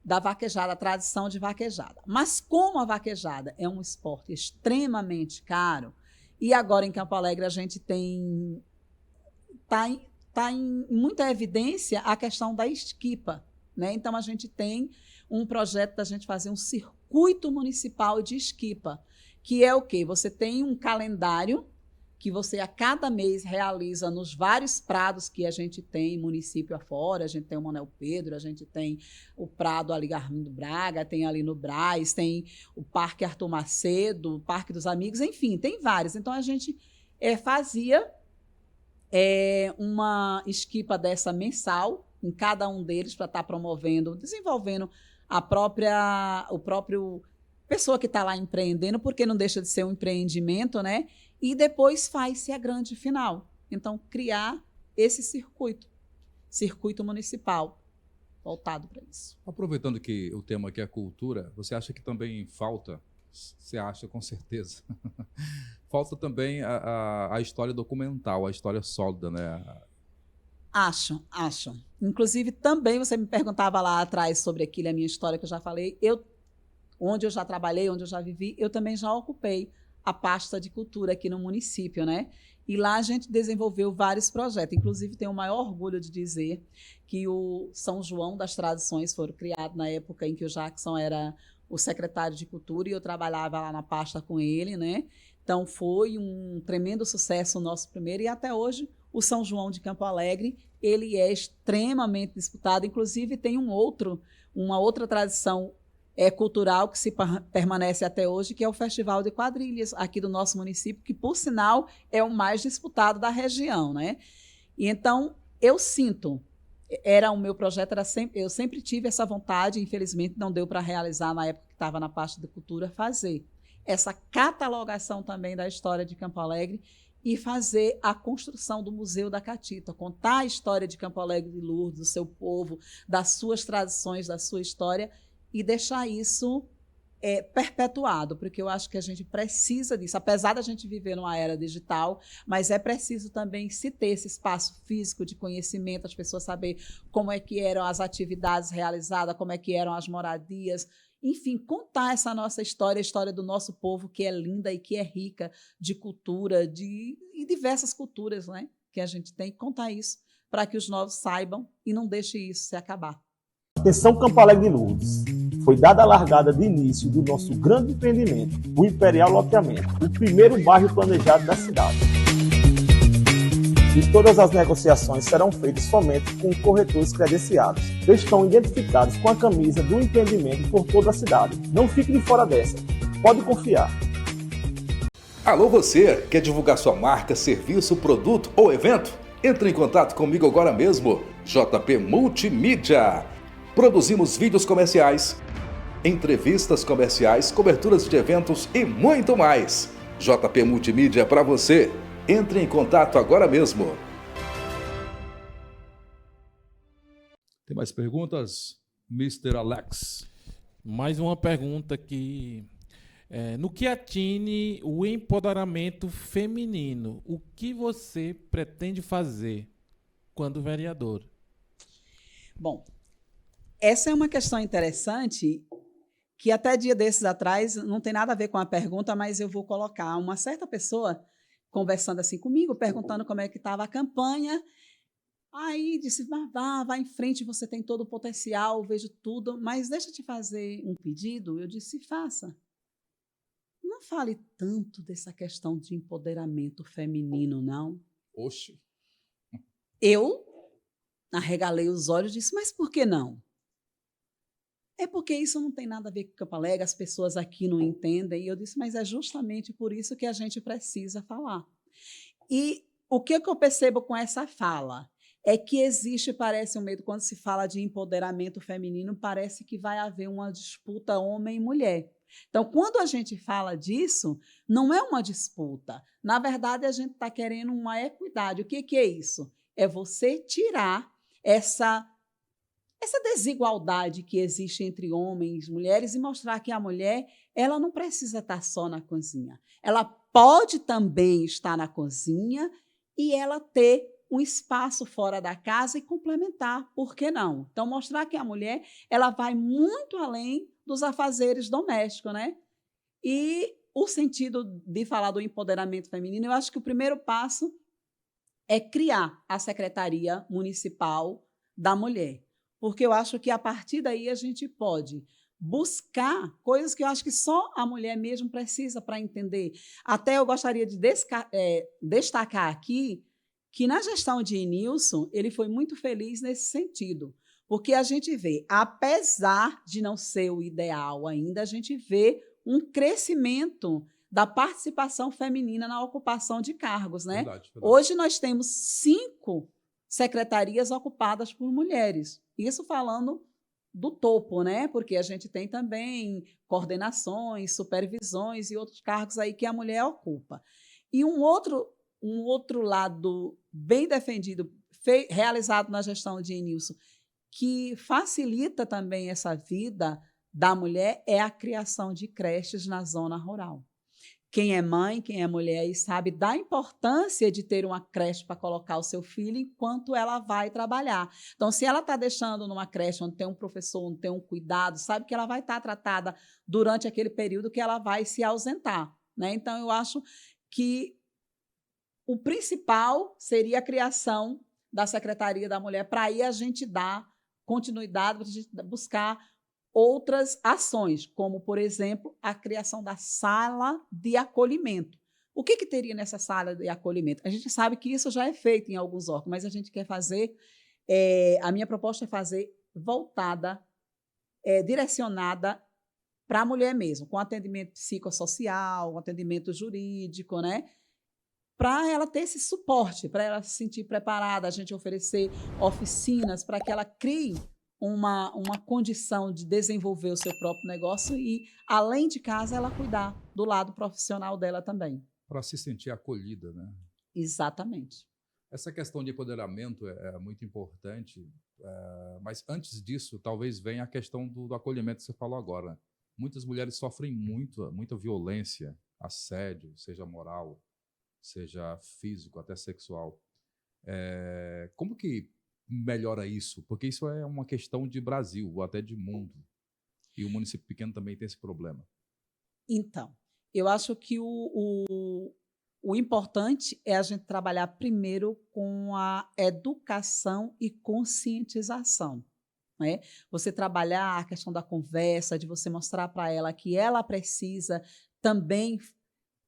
da vaquejada, a tradição de vaquejada. Mas como a vaquejada é um esporte extremamente caro, e agora em Campo Alegre a gente está em muita evidência a questão da esquipa, né? Então, a gente tem um projeto da gente fazer um circuito municipal de esquipa, que é o quê? Você tem um calendário que você, a cada mês, realiza nos vários prados que a gente tem, município afora. A gente tem o Manuel Pedro, a gente tem o Prado ali Armindo Braga, tem ali no Brás, tem o Parque Arthur Macedo, o Parque dos Amigos, enfim, tem vários. Então, a gente fazia uma esquipa dessa mensal em cada um deles, para estar promovendo, desenvolvendo o próprio pessoa que está lá empreendendo, porque não deixa de ser um empreendimento, né? E depois faz-se a grande final. Então, criar esse circuito municipal voltado para isso. Aproveitando que o tema aqui é cultura, você acha que também falta, você acha com certeza, falta também a história documental, a história sólida, né? Acho. Inclusive, também você me perguntava lá atrás sobre aquilo, a minha história que eu já falei. Onde eu já trabalhei, onde eu já vivi, eu também já ocupei a pasta de cultura aqui no município, né? E lá a gente desenvolveu vários projetos. Inclusive, tenho o maior orgulho de dizer que o São João das Tradições foi criado na época em que o Jackson era o secretário de Cultura, e eu trabalhava lá na pasta com ele, né? Então, foi um tremendo sucesso o nosso primeiro, e até hoje o São João de Campo Alegre, ele é extremamente disputado. Inclusive, tem uma outra tradição cultural que permanece até hoje, que é o Festival de Quadrilhas, aqui do nosso município, que, por sinal, é o mais disputado da região, né? E então, eu sinto, o meu projeto, eu sempre tive essa vontade, infelizmente não deu para realizar na época que estava na pasta de cultura, fazer essa catalogação também da história de Campo Alegre e fazer a construção do Museu da Catita, contar a história de Campo Alegre de Lourdes, do seu povo, das suas tradições, da sua história, e deixar isso perpetuado, porque eu acho que a gente precisa disso, apesar da gente viver numa era digital, mas é preciso também se ter esse espaço físico de conhecimento, as pessoas saberem como é que eram as atividades realizadas, como é que eram as moradias, enfim, contar essa nossa história, a história do nosso povo, que é linda e que é rica de cultura, e diversas culturas, né, que a gente tem que contar isso para que os novos saibam e não deixem isso se acabar. Atenção Campo Alegre de Lourdes. Foi dada a largada de início do nosso grande empreendimento, o Imperial Loteamento, o primeiro bairro planejado da cidade. E todas as negociações serão feitas somente com corretores credenciados. Eles estão identificados com a camisa do empreendimento por toda a cidade. Não fique de fora dessa. Pode confiar. Alô você, quer divulgar sua marca, serviço, produto ou evento? Entre em contato comigo agora mesmo, JP Multimídia. Produzimos vídeos comerciais, entrevistas comerciais, coberturas de eventos e muito mais. JP Multimídia para você. Entre em contato agora mesmo. Tem mais perguntas? Mr. Alex. Mais uma pergunta aqui. No que atine o empoderamento feminino, o que você pretende fazer quando vereador? Bom, essa é uma questão interessante que até dia desses atrás não tem nada a ver com a pergunta, mas eu vou colocar uma certa pessoa conversando assim comigo, perguntando como é que estava a campanha. Aí disse, vá em frente, você tem todo o potencial, vejo tudo, mas deixa eu te fazer um pedido. Eu disse, faça. Não fale tanto dessa questão de empoderamento feminino, não. Oxe. Eu arregalei os olhos e disse, mas por que não? É porque isso não tem nada a ver com Campo Alegre, as pessoas aqui não entendem. E eu disse, mas é justamente por isso que a gente precisa falar. E o que eu percebo com essa fala é que existe, parece um medo, quando se fala de empoderamento feminino, parece que vai haver uma disputa homem e mulher. Então, quando a gente fala disso, não é uma disputa. Na verdade, a gente está querendo uma equidade. O que é isso? É você tirar essa desigualdade que existe entre homens e mulheres e mostrar que a mulher ela não precisa estar só na cozinha. Ela pode também estar na cozinha e ela ter um espaço fora da casa e complementar, por que não? Então, mostrar que a mulher ela vai muito além dos afazeres domésticos, né? E o sentido de falar do empoderamento feminino, eu acho que o primeiro passo é criar a Secretaria Municipal da Mulher, porque eu acho que a partir daí a gente pode buscar coisas que eu acho que só a mulher mesmo precisa para entender. Até eu gostaria de destacar aqui que na gestão de Enilson, ele foi muito feliz nesse sentido, porque a gente vê, apesar de não ser o ideal ainda, a gente vê um crescimento da participação feminina na ocupação de cargos, né? Verdade. Hoje nós temos 5 secretarias ocupadas por mulheres. Isso falando do topo, né? Porque a gente tem também coordenações, supervisões e outros cargos aí que a mulher ocupa. E um outro lado bem defendido, realizado na gestão de Enilson, que facilita também essa vida da mulher, é a criação de creches na zona rural. Quem é mãe, quem é mulher e sabe da importância de ter uma creche para colocar o seu filho enquanto ela vai trabalhar. Então, se ela está deixando numa creche onde tem um professor, onde tem um cuidado, sabe que ela vai estar tratada durante aquele período que ela vai se ausentar, né? Então, eu acho que o principal seria a criação da Secretaria da Mulher, para aí a gente dar continuidade, para a gente buscar outras ações, como, por exemplo, a criação da sala de acolhimento. O que teria nessa sala de acolhimento? A gente sabe que isso já é feito em alguns órgãos, mas a gente quer fazer, a minha proposta é fazer voltada, direcionada para a mulher mesmo, com atendimento psicossocial, atendimento jurídico, né? Para ela ter esse suporte, para ela se sentir preparada, a gente oferecer oficinas para que ela crie uma condição de desenvolver o seu próprio negócio e, além de casa, ela cuidar do lado profissional dela também. Para se sentir acolhida, né? Exatamente. Essa questão de empoderamento é muito importante, mas antes disso, talvez venha a questão do acolhimento que você falou agora. Muitas mulheres sofrem muita violência, assédio, seja moral, seja físico, até sexual. Como que melhora isso? Porque isso é uma questão de Brasil, ou até de mundo. E o município pequeno também tem esse problema. Então, eu acho que o importante é a gente trabalhar primeiro com a educação e conscientização, né? Você trabalhar a questão da conversa, de você mostrar para ela que ela precisa também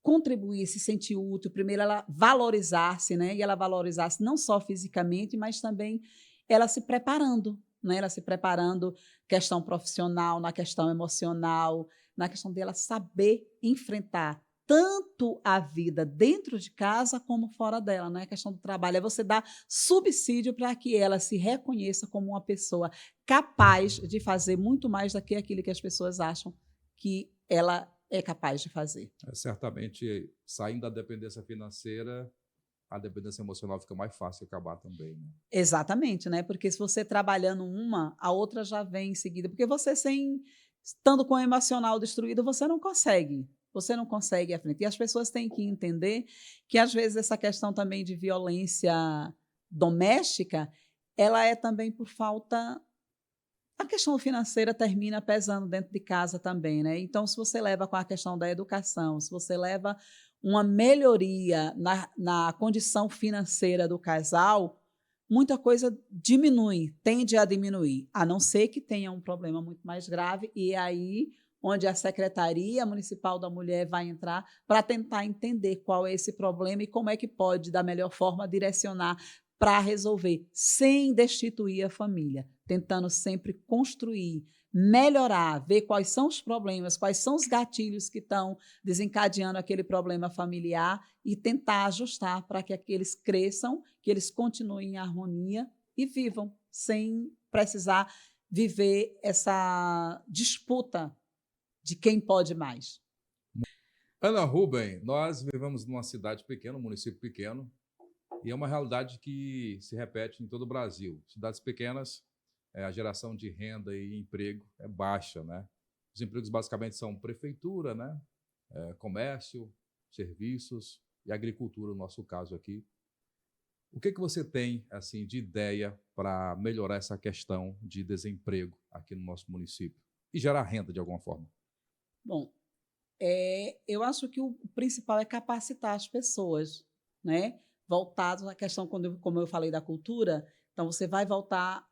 contribuir, se sentir útil, primeiro ela valorizar-se, né? E ela valorizar-se não só fisicamente, mas também ela se preparando, né? Ela se preparando, questão profissional, na questão emocional, na questão dela saber enfrentar tanto a vida dentro de casa como fora dela, né? A questão do trabalho é você dar subsídio para que ela se reconheça como uma pessoa capaz de fazer muito mais do que aquilo que as pessoas acham que ela é capaz de fazer. Certamente, saindo da dependência financeira, a dependência emocional fica mais fácil de acabar também, né? Exatamente, né? Porque se você trabalhando uma, a outra já vem em seguida. Porque você, estando com o emocional destruído, você não consegue ir à frente. E as pessoas têm que entender que, às vezes, essa questão também de violência doméstica, ela é também por falta... A questão financeira termina pesando dentro de casa também, né? Então, se você leva com a questão da educação, se você leva uma melhoria na condição financeira do casal, muita coisa tende a diminuir, a não ser que tenha um problema muito mais grave, e é aí onde a Secretaria Municipal da Mulher vai entrar para tentar entender qual é esse problema e como é que pode, da melhor forma, direcionar para resolver, sem destituir a família, tentando sempre construir, melhorar, ver quais são os problemas, quais são os gatilhos que estão desencadeando aquele problema familiar e tentar ajustar para que aqueles cresçam, que eles continuem em harmonia e vivam, sem precisar viver essa disputa de quem pode mais. Ana Rubem, nós vivemos numa cidade pequena, um município pequeno, e é uma realidade que se repete em todo o Brasil. Cidades pequenas, a geração de renda e emprego é baixa, né? Os empregos basicamente são prefeitura, né? Comércio, serviços e agricultura, no nosso caso aqui. O que você tem assim, de ideia para melhorar essa questão de desemprego aqui no nosso município e gerar renda de alguma forma? Bom, eu acho que o principal é capacitar as pessoas, né? Voltado à questão, como eu falei, da cultura. Então, você vai voltar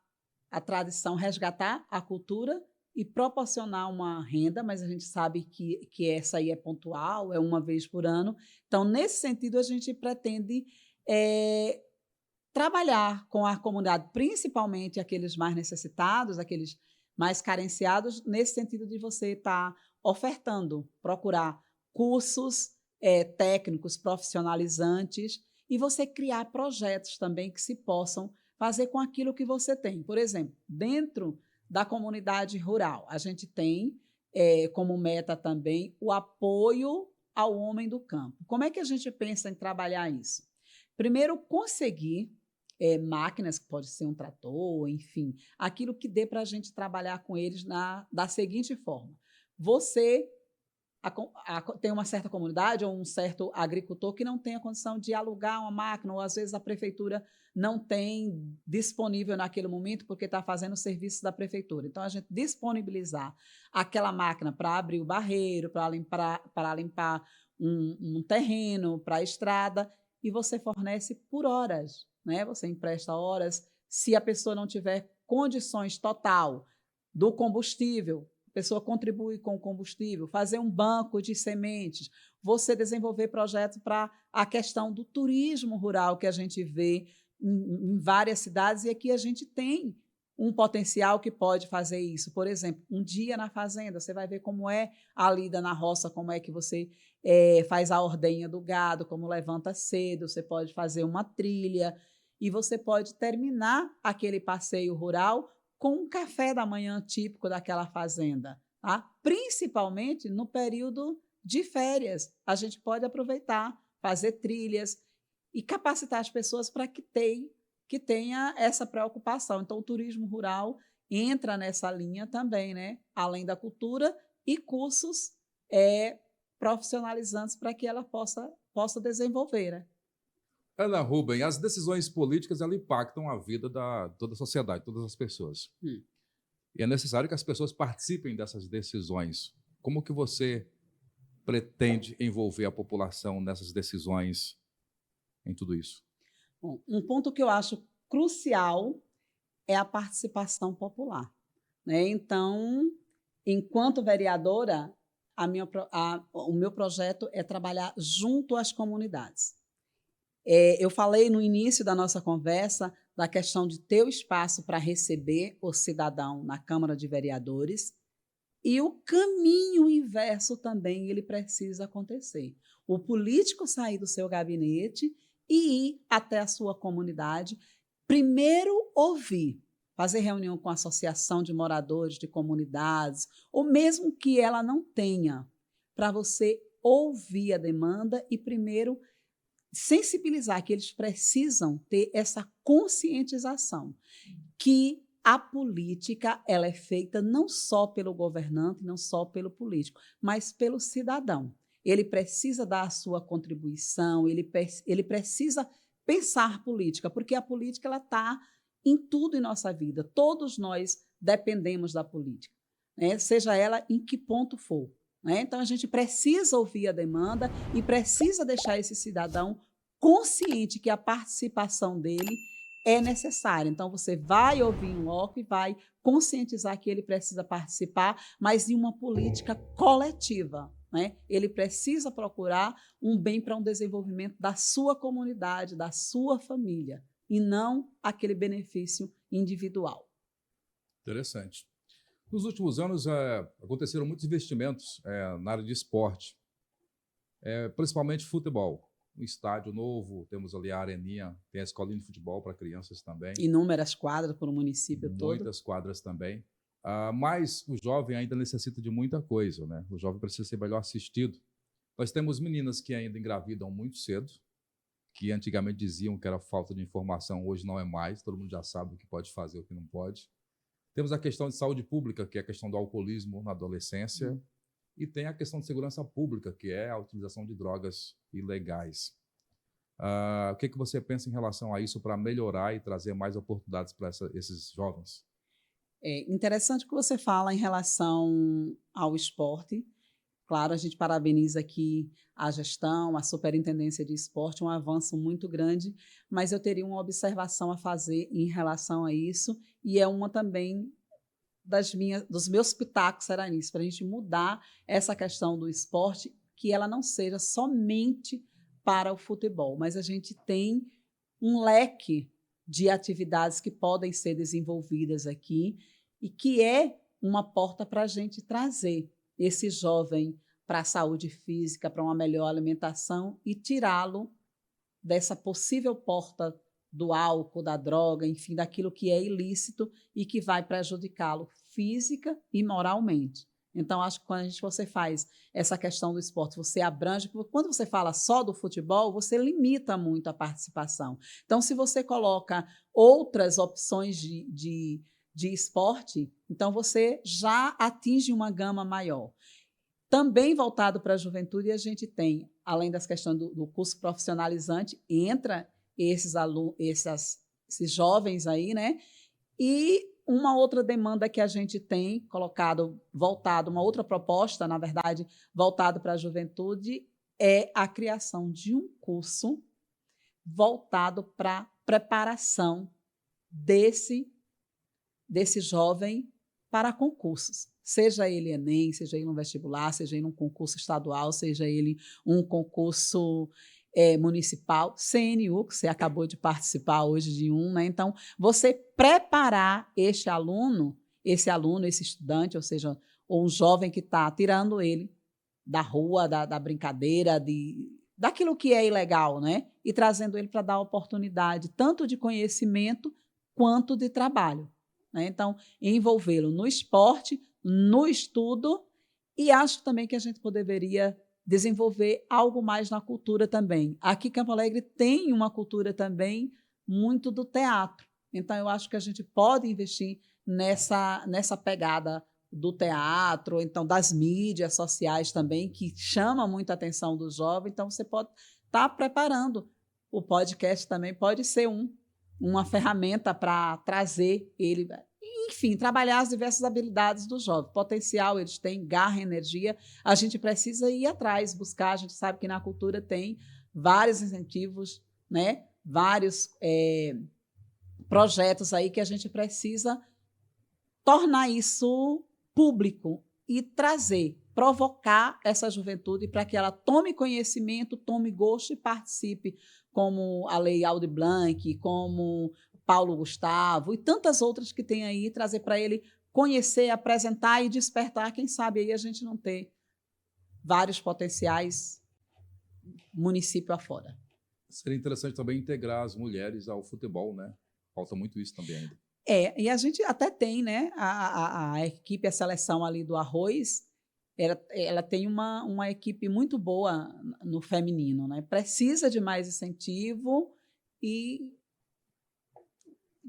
à tradição, resgatar a cultura e proporcionar uma renda, mas a gente sabe que essa aí é pontual, é uma vez por ano. Então, nesse sentido, a gente pretende trabalhar com a comunidade, principalmente aqueles mais necessitados, aqueles mais carenciados, nesse sentido de você estar ofertando, procurar cursos técnicos, profissionalizantes, e você criar projetos também que se possam fazer com aquilo que você tem. Por exemplo, dentro da comunidade rural, a gente tem como meta também o apoio ao homem do campo. Como é que a gente pensa em trabalhar isso? Primeiro, conseguir máquinas, que pode ser um trator, enfim, aquilo que dê para a gente trabalhar com eles da seguinte forma. Você tem uma certa comunidade ou um certo agricultor que não tem a condição de alugar uma máquina, ou às vezes a prefeitura não tem disponível naquele momento porque está fazendo o serviço da prefeitura. Então, a gente disponibilizar aquela máquina para abrir o barreiro, para limpar um terreno, para a estrada, e você fornece por horas, né? Você empresta horas. Se a pessoa não tiver condições total do combustível, a pessoa contribui com o combustível, fazer um banco de sementes, você desenvolver projetos para a questão do turismo rural que a gente vê em várias cidades, e aqui a gente tem um potencial que pode fazer isso. Por exemplo, um dia na fazenda, você vai ver como é a lida na roça, como é que você faz a ordenha do gado, como levanta cedo, você pode fazer uma trilha e você pode terminar aquele passeio rural com um café da manhã típico daquela fazenda, tá? Principalmente no período de férias. A gente pode aproveitar, fazer trilhas e capacitar as pessoas para que tenha essa preocupação. Então, o turismo rural entra nessa linha também, né? Além da cultura e cursos profissionalizantes para que ela possa desenvolver, né? Ana Rubem, as decisões políticas elas impactam a vida da toda a sociedade, todas as pessoas. E é necessário que as pessoas participem dessas decisões. Como que você pretende envolver a população nessas decisões, em tudo isso? Bom, um ponto que eu acho crucial é a participação popular, né? Então, enquanto vereadora, o meu projeto é trabalhar junto às comunidades. Eu falei no início da nossa conversa da questão de ter o espaço para receber o cidadão na Câmara de Vereadores, e o caminho inverso também ele precisa acontecer. O político sair do seu gabinete e ir até a sua comunidade, primeiro ouvir, fazer reunião com a associação de moradores de comunidades, ou mesmo que ela não tenha, para você ouvir a demanda e primeiro sensibilizar que eles precisam ter essa conscientização, que a política ela é feita não só pelo governante, não só pelo político, mas pelo cidadão. Ele precisa dar a sua contribuição, ele precisa pensar política, porque a política ela está em tudo em nossa vida. Todos nós dependemos da política, né? Seja ela em que ponto for, né? Então, a gente precisa ouvir a demanda e precisa deixar esse cidadão consciente que a participação dele é necessária. Então, você vai ouvir em loco e vai conscientizar que ele precisa participar, mas em uma política coletiva, né? Ele precisa procurar um bem para um desenvolvimento da sua comunidade, da sua família, e não aquele benefício individual. Interessante. Nos últimos anos, aconteceram muitos investimentos na área de esporte, principalmente futebol. Um estádio novo, temos ali a areninha, tem a escolinha de futebol para crianças também. Inúmeras quadras para o município todo. Muitas quadras também. Mas o jovem ainda necessita de muita coisa, né? O jovem precisa ser melhor assistido. Nós temos meninas que ainda engravidam muito cedo, que antigamente diziam que era falta de informação, hoje não é mais, todo mundo já sabe o que pode fazer e o que não pode. Temos a questão de saúde pública, que é a questão do alcoolismo na adolescência, e tem a questão de segurança pública, que é a utilização de drogas ilegais. O que você pensa em relação a isso para melhorar e trazer mais oportunidades para esses jovens? É interessante o que você fala em relação ao esporte. Claro, a gente parabeniza aqui a gestão, a Superintendência de Esporte, um avanço muito grande, mas eu teria uma observação a fazer em relação a isso, e é uma também dos meus pitacos será nisso, para a gente mudar essa questão do esporte, que ela não seja somente para o futebol, mas a gente tem um leque de atividades que podem ser desenvolvidas aqui e que é uma porta para a gente trazer esse jovem para a saúde física, para uma melhor alimentação e tirá-lo dessa possível porta do álcool, da droga, enfim, daquilo que é ilícito e que vai prejudicá-lo física e moralmente. Então, acho que quando você faz essa questão do esporte, você abrange, porque quando você fala só do futebol, você limita muito a participação. Então, se você coloca outras opções de esporte, então você já atinge uma gama maior. Também voltado para a juventude, a gente tem, além das questões do curso profissionalizante, entra esses jovens aí, né? E uma outra demanda que a gente tem voltado, uma outra proposta, na verdade, voltado para a juventude, é a criação de um curso voltado para a preparação desse jovem para concursos, seja ele Enem, seja ele um vestibular, seja ele um concurso estadual, seja ele um concurso municipal, CNU, que você acabou de participar hoje de um, né? Então, você preparar esse aluno, esse estudante, ou seja, ou um jovem que está tirando ele da rua, da brincadeira, daquilo que é ilegal, né? E trazendo ele para dar oportunidade tanto de conhecimento quanto de trabalho, né? Então, envolvê-lo no esporte, no estudo, e acho também que a gente deveria desenvolver algo mais na cultura também. Aqui, Campo Alegre tem uma cultura também muito do teatro. Então, eu acho que a gente pode investir nessa pegada do teatro, então das mídias sociais também, que chama muito a atenção do jovem. Então, você pode estar preparando. O podcast também pode ser uma ferramenta para trazer ele, enfim, trabalhar as diversas habilidades do jovem. Potencial eles têm, garra, energia. A gente precisa ir atrás, buscar. A gente sabe que na cultura tem vários incentivos, né? Vários projetos aí que a gente precisa tornar isso público e trazer, provocar essa juventude para que ela tome conhecimento, tome gosto e participe, como a Lei Aldir Blanc, como Paulo Gustavo e tantas outras que tem aí, trazer para ele conhecer, apresentar e despertar. Quem sabe aí a gente não ter vários potenciais município afora. Seria interessante também integrar as mulheres ao futebol, né? Falta muito isso também ainda. E a gente até tem, né? A equipe, a seleção ali do Arroz, ela tem uma equipe muito boa no feminino, né? Precisa de mais incentivo e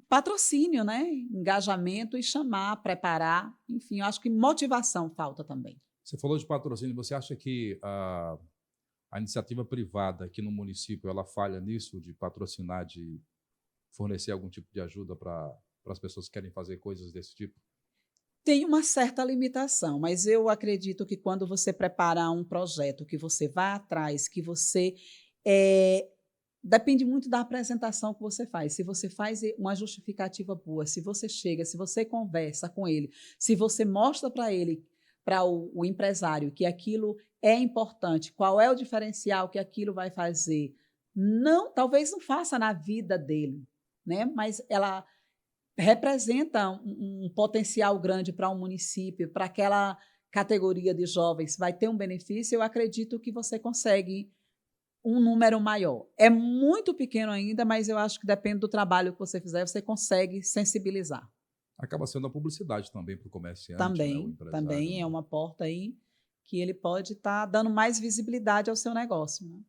patrocínio, né? Engajamento e chamar, preparar. Enfim, eu acho que motivação falta também. Você falou de patrocínio. Você acha que a iniciativa privada aqui no município ela falha nisso, de patrocinar, de fornecer algum tipo de ajuda para as pessoas que querem fazer coisas desse tipo? Tem uma certa limitação, mas eu acredito que quando você prepara um projeto, que você vai atrás, que você... depende muito da apresentação que você faz. Se você faz uma justificativa boa, se você chega, se você conversa com ele, se você mostra para ele, para o empresário, que aquilo é importante, qual é o diferencial que aquilo vai fazer, talvez não faça na vida dele, né? Mas ela representa um potencial grande para um município, para aquela categoria de jovens, vai ter um benefício. Eu acredito que você consegue um número maior. É muito pequeno ainda, mas eu acho que depende do trabalho que você fizer, você consegue sensibilizar. Acaba sendo a publicidade também para o comerciante, também, né? O empresário, também né? É uma porta aí que ele pode estar dando mais visibilidade ao seu negócio, né?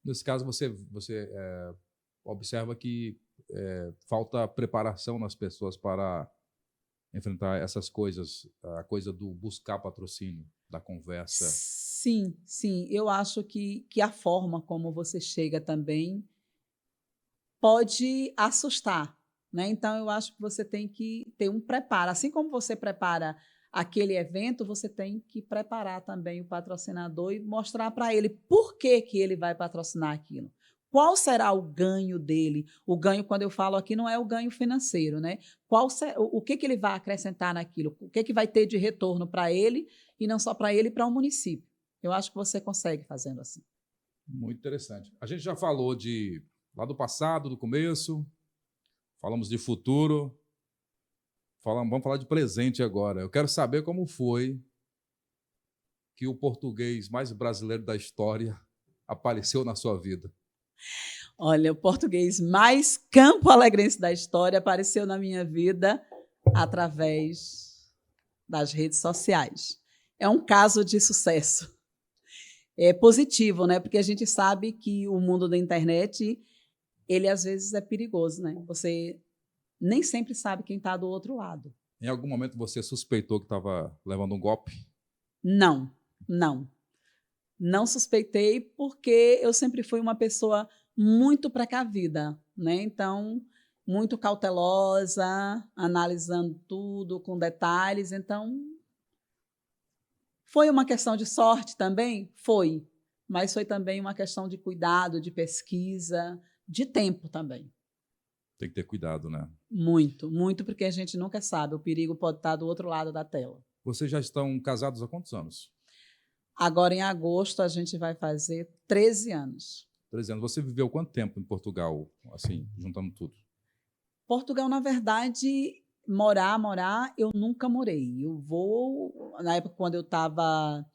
Nesse caso, você observa que falta preparação nas pessoas para enfrentar essas coisas, a coisa do buscar patrocínio, da conversa. Sim. Eu acho que a forma como você chega também pode assustar, né? Então, eu acho que você tem que ter um preparo. Assim como você prepara aquele evento, você tem que preparar também o patrocinador e mostrar para ele por que ele vai patrocinar aquilo. Qual será o ganho dele? O ganho, quando eu falo aqui, não é o ganho financeiro, né? O que ele vai acrescentar naquilo? O que vai ter de retorno para ele, e não só para ele, para o município? Eu acho que você consegue fazendo assim. Muito interessante. A gente já falou lá do passado, do começo, falamos de futuro, vamos falar de presente agora. Eu quero saber como foi que o português mais brasileiro da história apareceu na sua vida. Olha, o português mais campo-alegrense da história apareceu na minha vida através das redes sociais. É um caso de sucesso. É positivo, né? Porque a gente sabe que o mundo da internet, ele às vezes é perigoso, né? Você nem sempre sabe quem está do outro lado. Em algum momento você suspeitou que estava levando um golpe? Não. Não suspeitei, porque eu sempre fui uma pessoa muito precavida, né? Então, muito cautelosa, analisando tudo com detalhes. Então, foi uma questão de sorte também? Foi. Mas foi também uma questão de cuidado, de pesquisa, de tempo também. Tem que ter cuidado, né? Muito, muito, porque a gente nunca sabe. O perigo pode estar do outro lado da tela. Vocês já estão casados há quantos anos? Agora, em agosto, a gente vai fazer 13 anos. 13 anos. Você viveu quanto tempo em Portugal, assim, juntando tudo? Portugal, na verdade, morar, eu nunca morei. Eu vou, na época, quando eu estava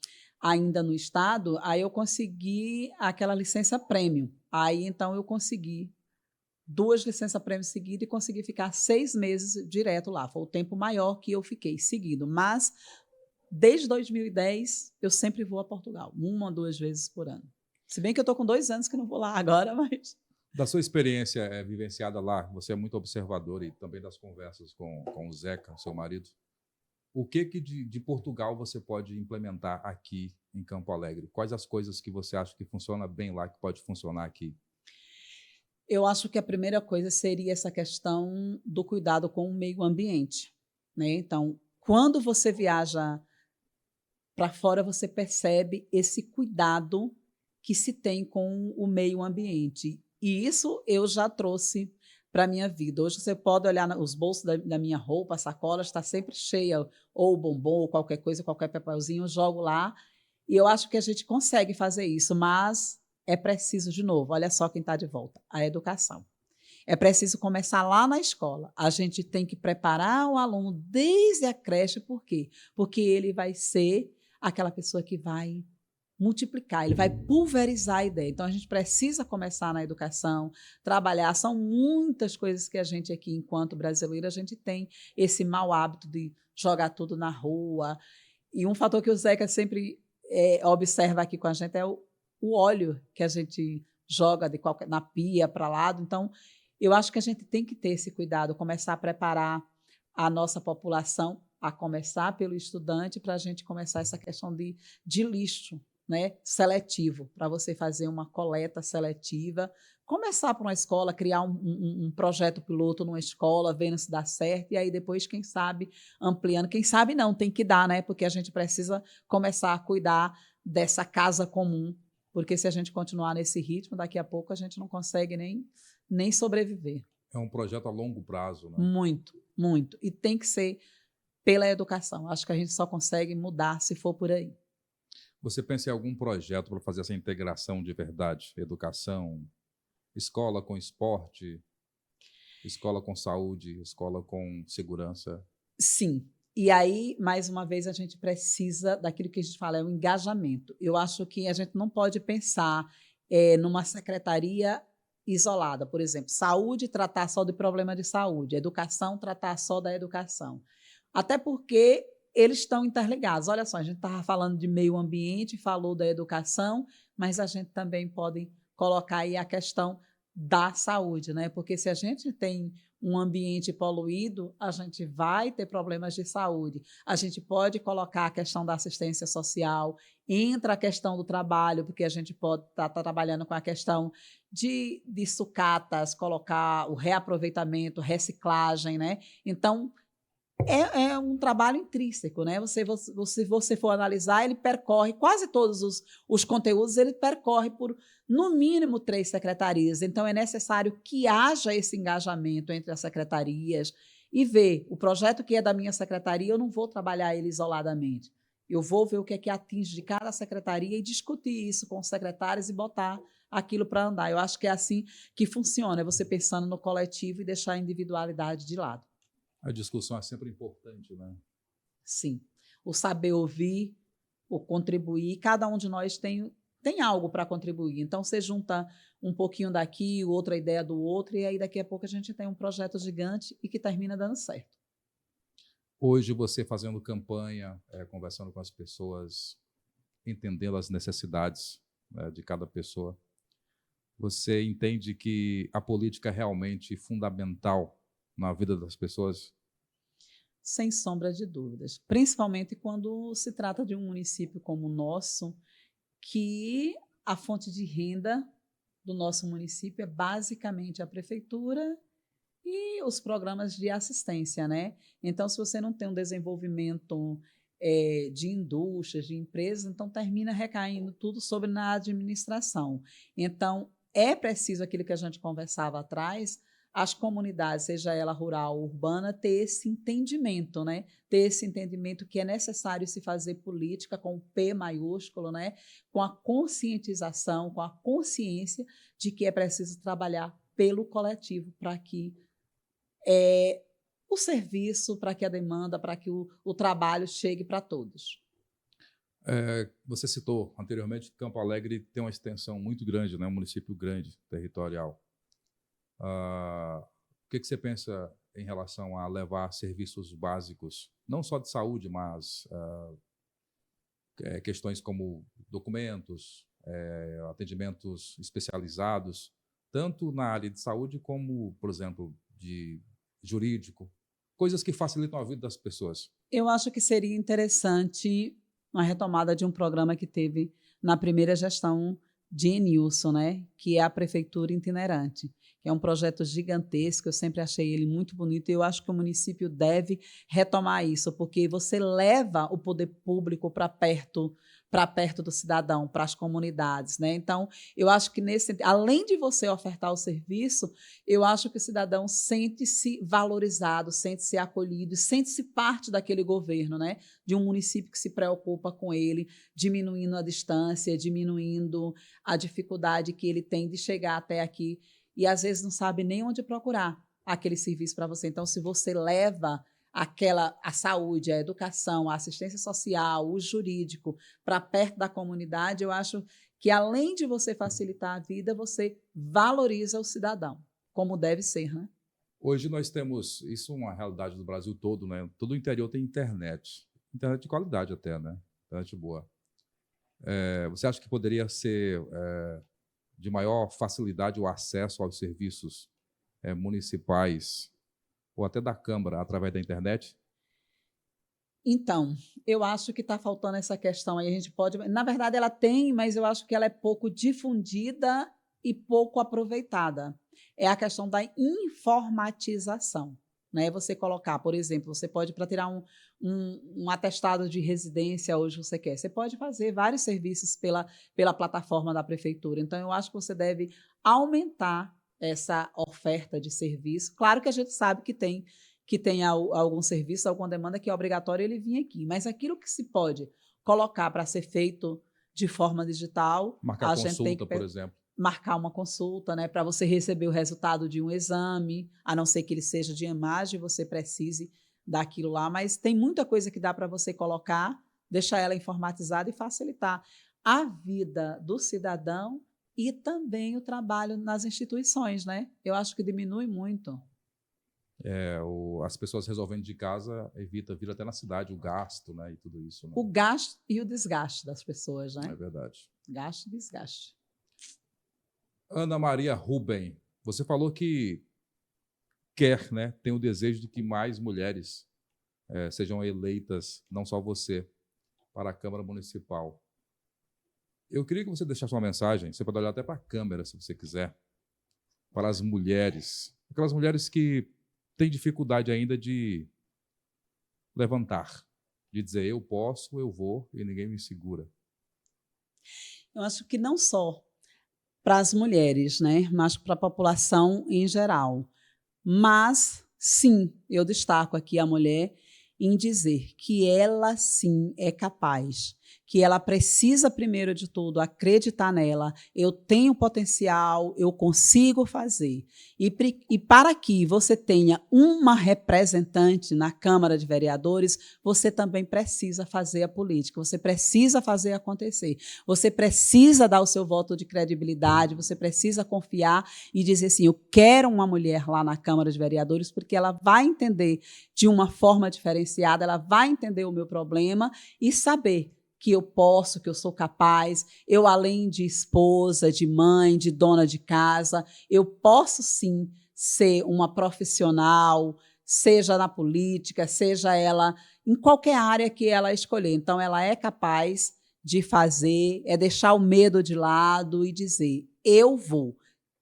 ainda no estado, aí eu consegui aquela licença prêmio. Aí, então, eu consegui 2 licenças prêmio seguidas e consegui ficar 6 meses direto lá. Foi o tempo maior que eu fiquei seguido. Mas, desde 2010, eu sempre vou a Portugal, 1 ou 2 vezes por ano. Se bem que eu estou com 2 anos que não vou lá agora, mas... Da sua experiência vivenciada lá, você é muito observador e também das conversas com o Zeca, seu marido. O que de Portugal você pode implementar aqui em Campo Alegre? Quais as coisas que você acha que funciona bem lá, que pode funcionar aqui? Eu acho que a primeira coisa seria essa questão do cuidado com o meio ambiente, né? Então, quando você viaja para fora, você percebe esse cuidado que se tem com o meio ambiente. E isso eu já trouxe para a minha vida. Hoje você pode olhar os bolsos da minha roupa, a sacola está sempre cheia, ou bombom, ou qualquer coisa, qualquer papelzinho, eu jogo lá. E eu acho que a gente consegue fazer isso, mas é preciso, de novo, olha só quem está de volta, a educação. É preciso começar lá na escola. A gente tem que preparar o aluno desde a creche, por quê? Porque ele vai ser aquela pessoa que vai multiplicar, ele vai pulverizar a ideia. Então, a gente precisa começar na educação, trabalhar. São muitas coisas que a gente aqui, enquanto brasileiro, a gente tem esse mau hábito de jogar tudo na rua. E um fator que o Zeca sempre observa aqui com a gente é o óleo que a gente joga na pia para lado. Então, eu acho que a gente tem que ter esse cuidado, começar a preparar a nossa população, a começar pelo estudante, para a gente começar essa questão de lixo, né, seletivo, para você fazer uma coleta seletiva, começar por uma escola, criar um projeto piloto numa escola, vendo se dá certo, e aí depois, quem sabe, ampliando. Quem sabe não, tem que dar, né, porque a gente precisa começar a cuidar dessa casa comum, porque se a gente continuar nesse ritmo, daqui a pouco a gente não consegue nem sobreviver. É um projeto a longo prazo, né? Muito, muito. E tem que ser pela educação. Acho que a gente só consegue mudar se for por aí. Você pensa em algum projeto para fazer essa integração de verdade? Educação, escola com esporte, escola com saúde, escola com segurança? Sim. E aí, mais uma vez, a gente precisa daquilo que a gente fala, é o engajamento. Eu acho que a gente não pode pensar numa secretaria isolada, por exemplo, saúde, tratar só de problema de saúde, educação, tratar só da educação. Até porque eles estão interligados. Olha só, a gente estava falando de meio ambiente, falou da educação, mas a gente também pode colocar aí a questão da saúde, né? Porque se a gente tem um ambiente poluído, a gente vai ter problemas de saúde. A gente pode colocar a questão da assistência social, entra a questão do trabalho, porque a gente pode estar trabalhando com a questão de sucatas, colocar o reaproveitamento, reciclagem, né? Então, é um trabalho intrínseco, né? Se você for analisar, ele percorre quase todos os conteúdos, ele percorre por, no mínimo, 3 secretarias. Então, é necessário que haja esse engajamento entre as secretarias e ver o projeto que é da minha secretaria, eu não vou trabalhar ele isoladamente. Eu vou ver o que é que atinge de cada secretaria e discutir isso com os secretários e botar aquilo para andar. Eu acho que é assim que funciona, é você pensando no coletivo e deixar a individualidade de lado. A discussão é sempre importante, né? Sim. O saber ouvir, o contribuir, cada um de nós tem algo para contribuir. Então, você junta um pouquinho daqui, outra ideia do outro, e aí daqui a pouco a gente tem um projeto gigante e que termina dando certo. Hoje, você fazendo campanha, conversando com as pessoas, entendendo as necessidades, né, de cada pessoa, você entende que a política é realmente fundamental na vida das pessoas? Sem sombra de dúvidas. Principalmente quando se trata de um município como o nosso, que a fonte de renda do nosso município é basicamente a prefeitura e os programas de assistência, né? Então, se você não tem um desenvolvimento de indústrias, de empresas, então termina recaindo tudo sobre na administração. Então, é preciso aquilo que a gente conversava atrás, as comunidades, seja ela rural ou urbana, ter esse entendimento, né? Ter esse entendimento que é necessário se fazer política com o P maiúsculo, né? Com a conscientização, com a consciência de que é preciso trabalhar pelo coletivo para que o serviço, para que a demanda, para que o trabalho chegue para todos. Você citou anteriormente que Campo Alegre tem uma extensão muito grande, né? Um município grande, territorial. O que você pensa em relação a levar serviços básicos, não só de saúde, mas questões como documentos, atendimentos especializados, tanto na área de saúde como, por exemplo, de jurídico, coisas que facilitam a vida das pessoas? Eu acho que seria interessante uma retomada de um programa que teve na primeira gestão de Enilson, né, que é a Prefeitura Itinerante, que é um projeto gigantesco, eu sempre achei ele muito bonito e eu acho que o município deve retomar isso, porque você leva o poder público para perto do cidadão, para as comunidades, né? Então, eu acho que além de você ofertar o serviço, eu acho que o cidadão sente-se valorizado, sente-se acolhido, sente-se parte daquele governo, né? De um município que se preocupa com ele, diminuindo a distância, diminuindo a dificuldade que ele tem de chegar até aqui e às vezes não sabe nem onde procurar aquele serviço para você. Então, se você leva a saúde, a educação, a assistência social, o jurídico para perto da comunidade, eu acho que, além de você facilitar a vida, você valoriza o cidadão, como deve ser, né? Hoje nós temos, isso é uma realidade do Brasil todo, né? Todo o interior tem internet de qualidade até, né? Internet boa. Você acha que poderia ser de maior facilidade o acesso aos serviços municipais ou até da Câmara através da internet? Então, eu acho que está faltando essa questão aí. A gente pode, na verdade, ela tem, mas eu acho que ela é pouco difundida e pouco aproveitada. É a questão da informatização, né? Você colocar, por exemplo, você pode, para tirar um atestado de residência hoje você quer, você pode fazer vários serviços pela plataforma da prefeitura. Então, eu acho que você deve aumentar essa oferta de serviço. Claro que a gente sabe que tem algum serviço, alguma demanda que é obrigatório ele vir aqui, mas aquilo que se pode colocar para ser feito de forma digital, marcar consulta, por exemplo. Marcar uma consulta, né, para você receber o resultado de um exame, a não ser que ele seja de imagem, você precise daquilo lá, mas tem muita coisa que dá para você colocar, deixar ela informatizada e facilitar a vida do cidadão e também o trabalho nas instituições, né? Eu acho que diminui muito. As pessoas resolvendo de casa evita vir até na cidade, o gasto, né, e tudo isso. Né? O gasto e o desgaste das pessoas, né? É verdade. Gasto e desgaste. Ana Maria Rubem, você falou que quer, né, tem o desejo de que mais mulheres sejam eleitas, não só você, para a Câmara Municipal. Eu queria que você deixasse uma mensagem, você pode olhar até para a câmera, se você quiser, para as mulheres, aquelas mulheres que têm dificuldade ainda de levantar, de dizer eu posso, eu vou e ninguém me segura. Eu acho que não só para as mulheres, né, mas para a população em geral. Mas, sim, eu destaco aqui a mulher em dizer que ela, sim, é capaz, que ela precisa, primeiro de tudo, acreditar nela, eu tenho potencial, eu consigo fazer. E para que você tenha uma representante na Câmara de Vereadores, você também precisa fazer a política, você precisa fazer acontecer, você precisa dar o seu voto de credibilidade, você precisa confiar e dizer assim, eu quero uma mulher lá na Câmara de Vereadores, porque ela vai entender de uma forma diferenciada, ela vai entender o meu problema e saber que eu posso, que eu sou capaz, eu, além de esposa, de mãe, de dona de casa, eu posso, sim, ser uma profissional, seja na política, seja ela em qualquer área que ela escolher. Então, ela é capaz de fazer, deixar o medo de lado e dizer, eu vou.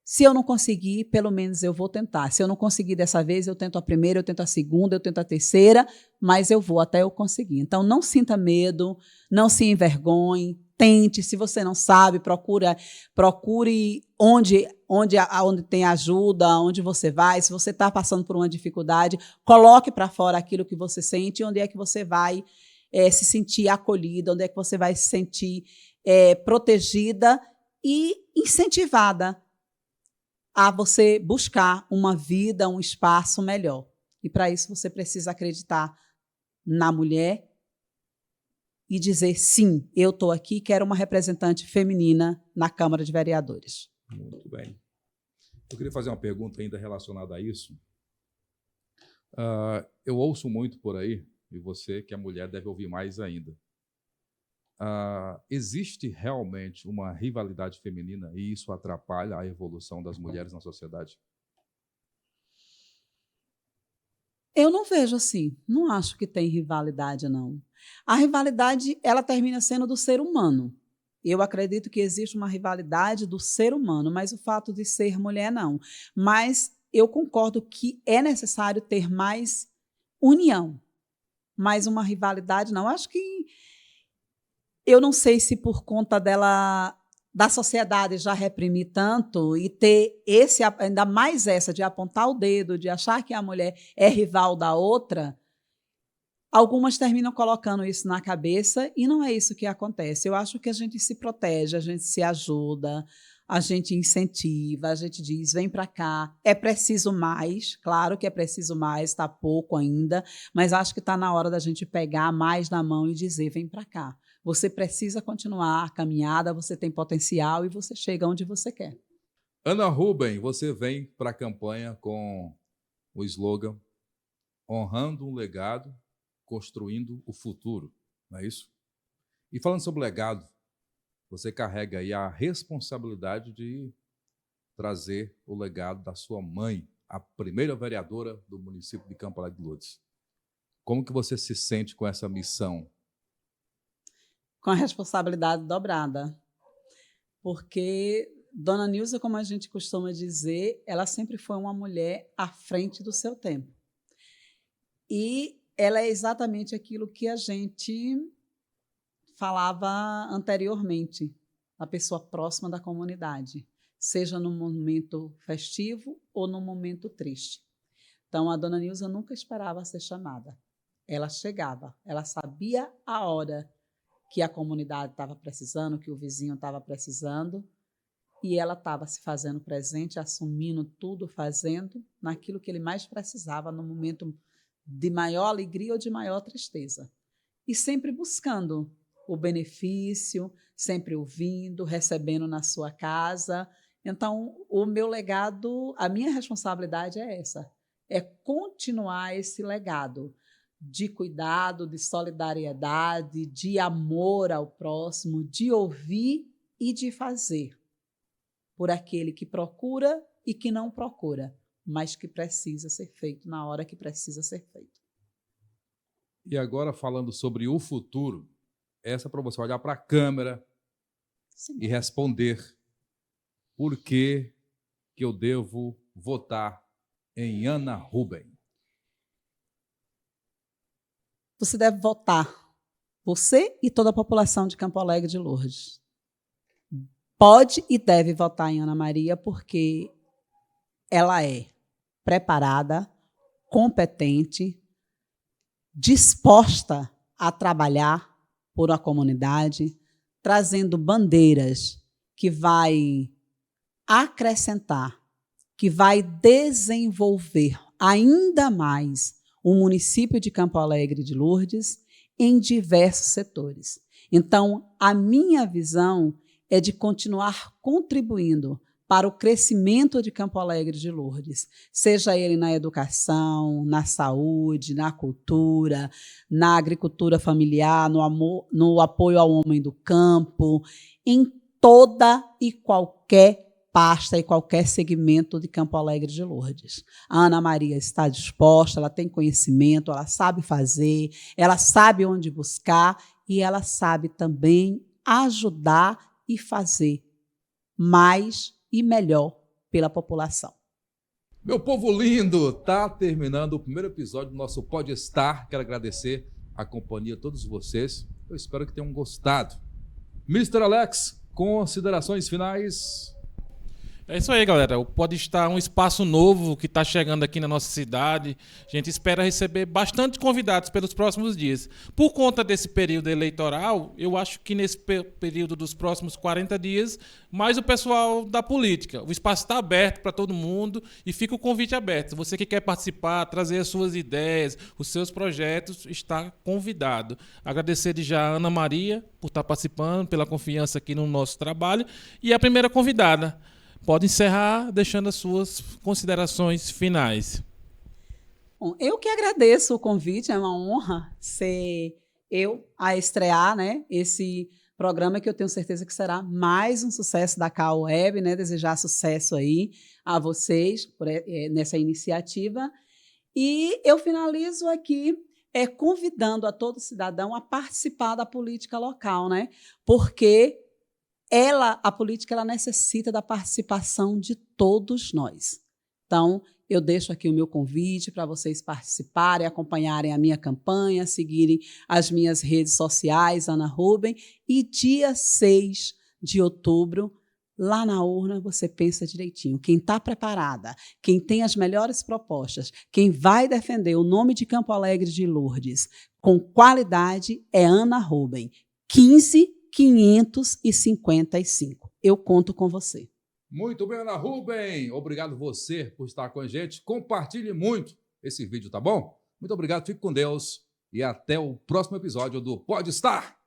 Se eu não conseguir, pelo menos eu vou tentar. Se eu não conseguir dessa vez, eu tento a primeira, eu tento a segunda, eu tento a terceira, mas eu vou até eu conseguir. Então, não sinta medo, não se envergonhe, tente. Se você não sabe, procure onde tem ajuda, onde você vai. Se você está passando por uma dificuldade, coloque para fora aquilo que você sente, onde é que você vai se sentir acolhida, onde é que você vai se sentir protegida e incentivada a você buscar uma vida, um espaço melhor. E para isso você precisa acreditar na mulher e dizer, sim, eu estou aqui, quero uma representante feminina na Câmara de Vereadores. Muito bem. Eu queria fazer uma pergunta ainda relacionada a isso. Eu ouço muito por aí, e você, que é mulher, deve ouvir mais ainda. Existe realmente uma rivalidade feminina e isso atrapalha a evolução das mulheres na sociedade? Eu não vejo assim. Não acho que tem rivalidade, não. A rivalidade, ela termina sendo do ser humano. Eu acredito que existe uma rivalidade do ser humano, mas o fato de ser mulher, não. Mas eu concordo que é necessário ter mais união. Mas uma rivalidade, não. Acho que... Eu não sei se por conta da sociedade já reprimir tanto e ter ainda mais essa de apontar o dedo, de achar que a mulher é rival da outra, algumas terminam colocando isso na cabeça e não é isso que acontece. Eu acho que a gente se protege, a gente se ajuda, a gente incentiva, a gente diz, vem para cá, é preciso mais, claro que é preciso mais, está pouco ainda, mas acho que está na hora da gente pegar mais na mão e dizer, vem para cá. Você precisa continuar a caminhada, você tem potencial e você chega onde você quer. Ana Rubem, você vem para a campanha com o slogan honrando um legado, construindo o futuro, não é isso? E falando sobre legado, você carrega aí a responsabilidade de trazer o legado da sua mãe, a primeira vereadora do município de Campo Alegre de Lourdes. Como que você se sente com essa missão? Com a responsabilidade dobrada, porque Dona Nilza, como a gente costuma dizer, ela sempre foi uma mulher à frente do seu tempo. E ela é exatamente aquilo que a gente falava anteriormente, a pessoa próxima da comunidade, seja no momento festivo ou no momento triste. Então, a Dona Nilza nunca esperava ser chamada. Ela chegava, ela sabia a hora que a comunidade estava precisando, que o vizinho estava precisando, e ela estava se fazendo presente, assumindo tudo, fazendo naquilo que ele mais precisava, no momento de maior alegria ou de maior tristeza. E sempre buscando o benefício, sempre ouvindo, recebendo na sua casa. Então, o meu legado, a minha responsabilidade é essa, é continuar esse legado de cuidado, de solidariedade, de amor ao próximo, de ouvir e de fazer por aquele que procura e que não procura, mas que precisa ser feito na hora que precisa ser feito. E agora, falando sobre o futuro, essa é para você olhar para a câmera e responder por que eu devo votar em Ana Rubem. Você deve votar, você e toda a população de Campo Alegre de Lourdes. Pode e deve votar em Ana Maria, porque ela é preparada, competente, disposta a trabalhar por uma comunidade, trazendo bandeiras que vai acrescentar, que vai desenvolver ainda mais o município de Campo Alegre de Lourdes em diversos setores. Então, a minha visão é de continuar contribuindo para o crescimento de Campo Alegre de Lourdes, seja ele na educação, na saúde, na cultura, na agricultura familiar, no apoio ao homem do campo, em toda e qualquer pasta e qualquer segmento de Campo Alegre de Lourdes. A Ana Maria está disposta, ela tem conhecimento, ela sabe fazer, ela sabe onde buscar e ela sabe também ajudar e fazer mais e melhor pela população. Meu povo lindo, tá terminando o primeiro episódio do nosso Pode Estar. Quero agradecer a companhia de todos vocês. Eu espero que tenham gostado. Mr. Alex, considerações finais. É isso aí, galera. Pode estar um espaço novo que está chegando aqui na nossa cidade. A gente espera receber bastante convidados pelos próximos dias. Por conta desse período eleitoral, eu acho que nesse período dos próximos 40 dias, mais o pessoal da política. O espaço está aberto para todo mundo e fica o convite aberto. Você que quer participar, trazer as suas ideias, os seus projetos, está convidado. Agradecer de já a Ana Maria por estar participando, pela confiança aqui no nosso trabalho. E a primeira convidada. Pode encerrar deixando as suas considerações finais. Bom, eu que agradeço o convite, é uma honra ser eu a estrear, né, esse programa que eu tenho certeza que será mais um sucesso da Cal Web, né, desejar sucesso aí a vocês nessa iniciativa. E eu finalizo aqui convidando a todo cidadão a participar da política local, né, porque a política, ela necessita da participação de todos nós. Então, eu deixo aqui o meu convite para vocês participarem, acompanharem a minha campanha, seguirem as minhas redes sociais, Ana Rubem, e dia 6 de outubro, lá na urna, você pensa direitinho. Quem está preparada, quem tem as melhores propostas, quem vai defender o nome de Campo Alegre de Lourdes com qualidade é Ana Rubem. 15.555. Eu conto com você. Muito bem, Ana Rubem. Obrigado você por estar com a gente. Compartilhe muito esse vídeo, tá bom? Muito obrigado, fique com Deus e até o próximo episódio do Pode Estar.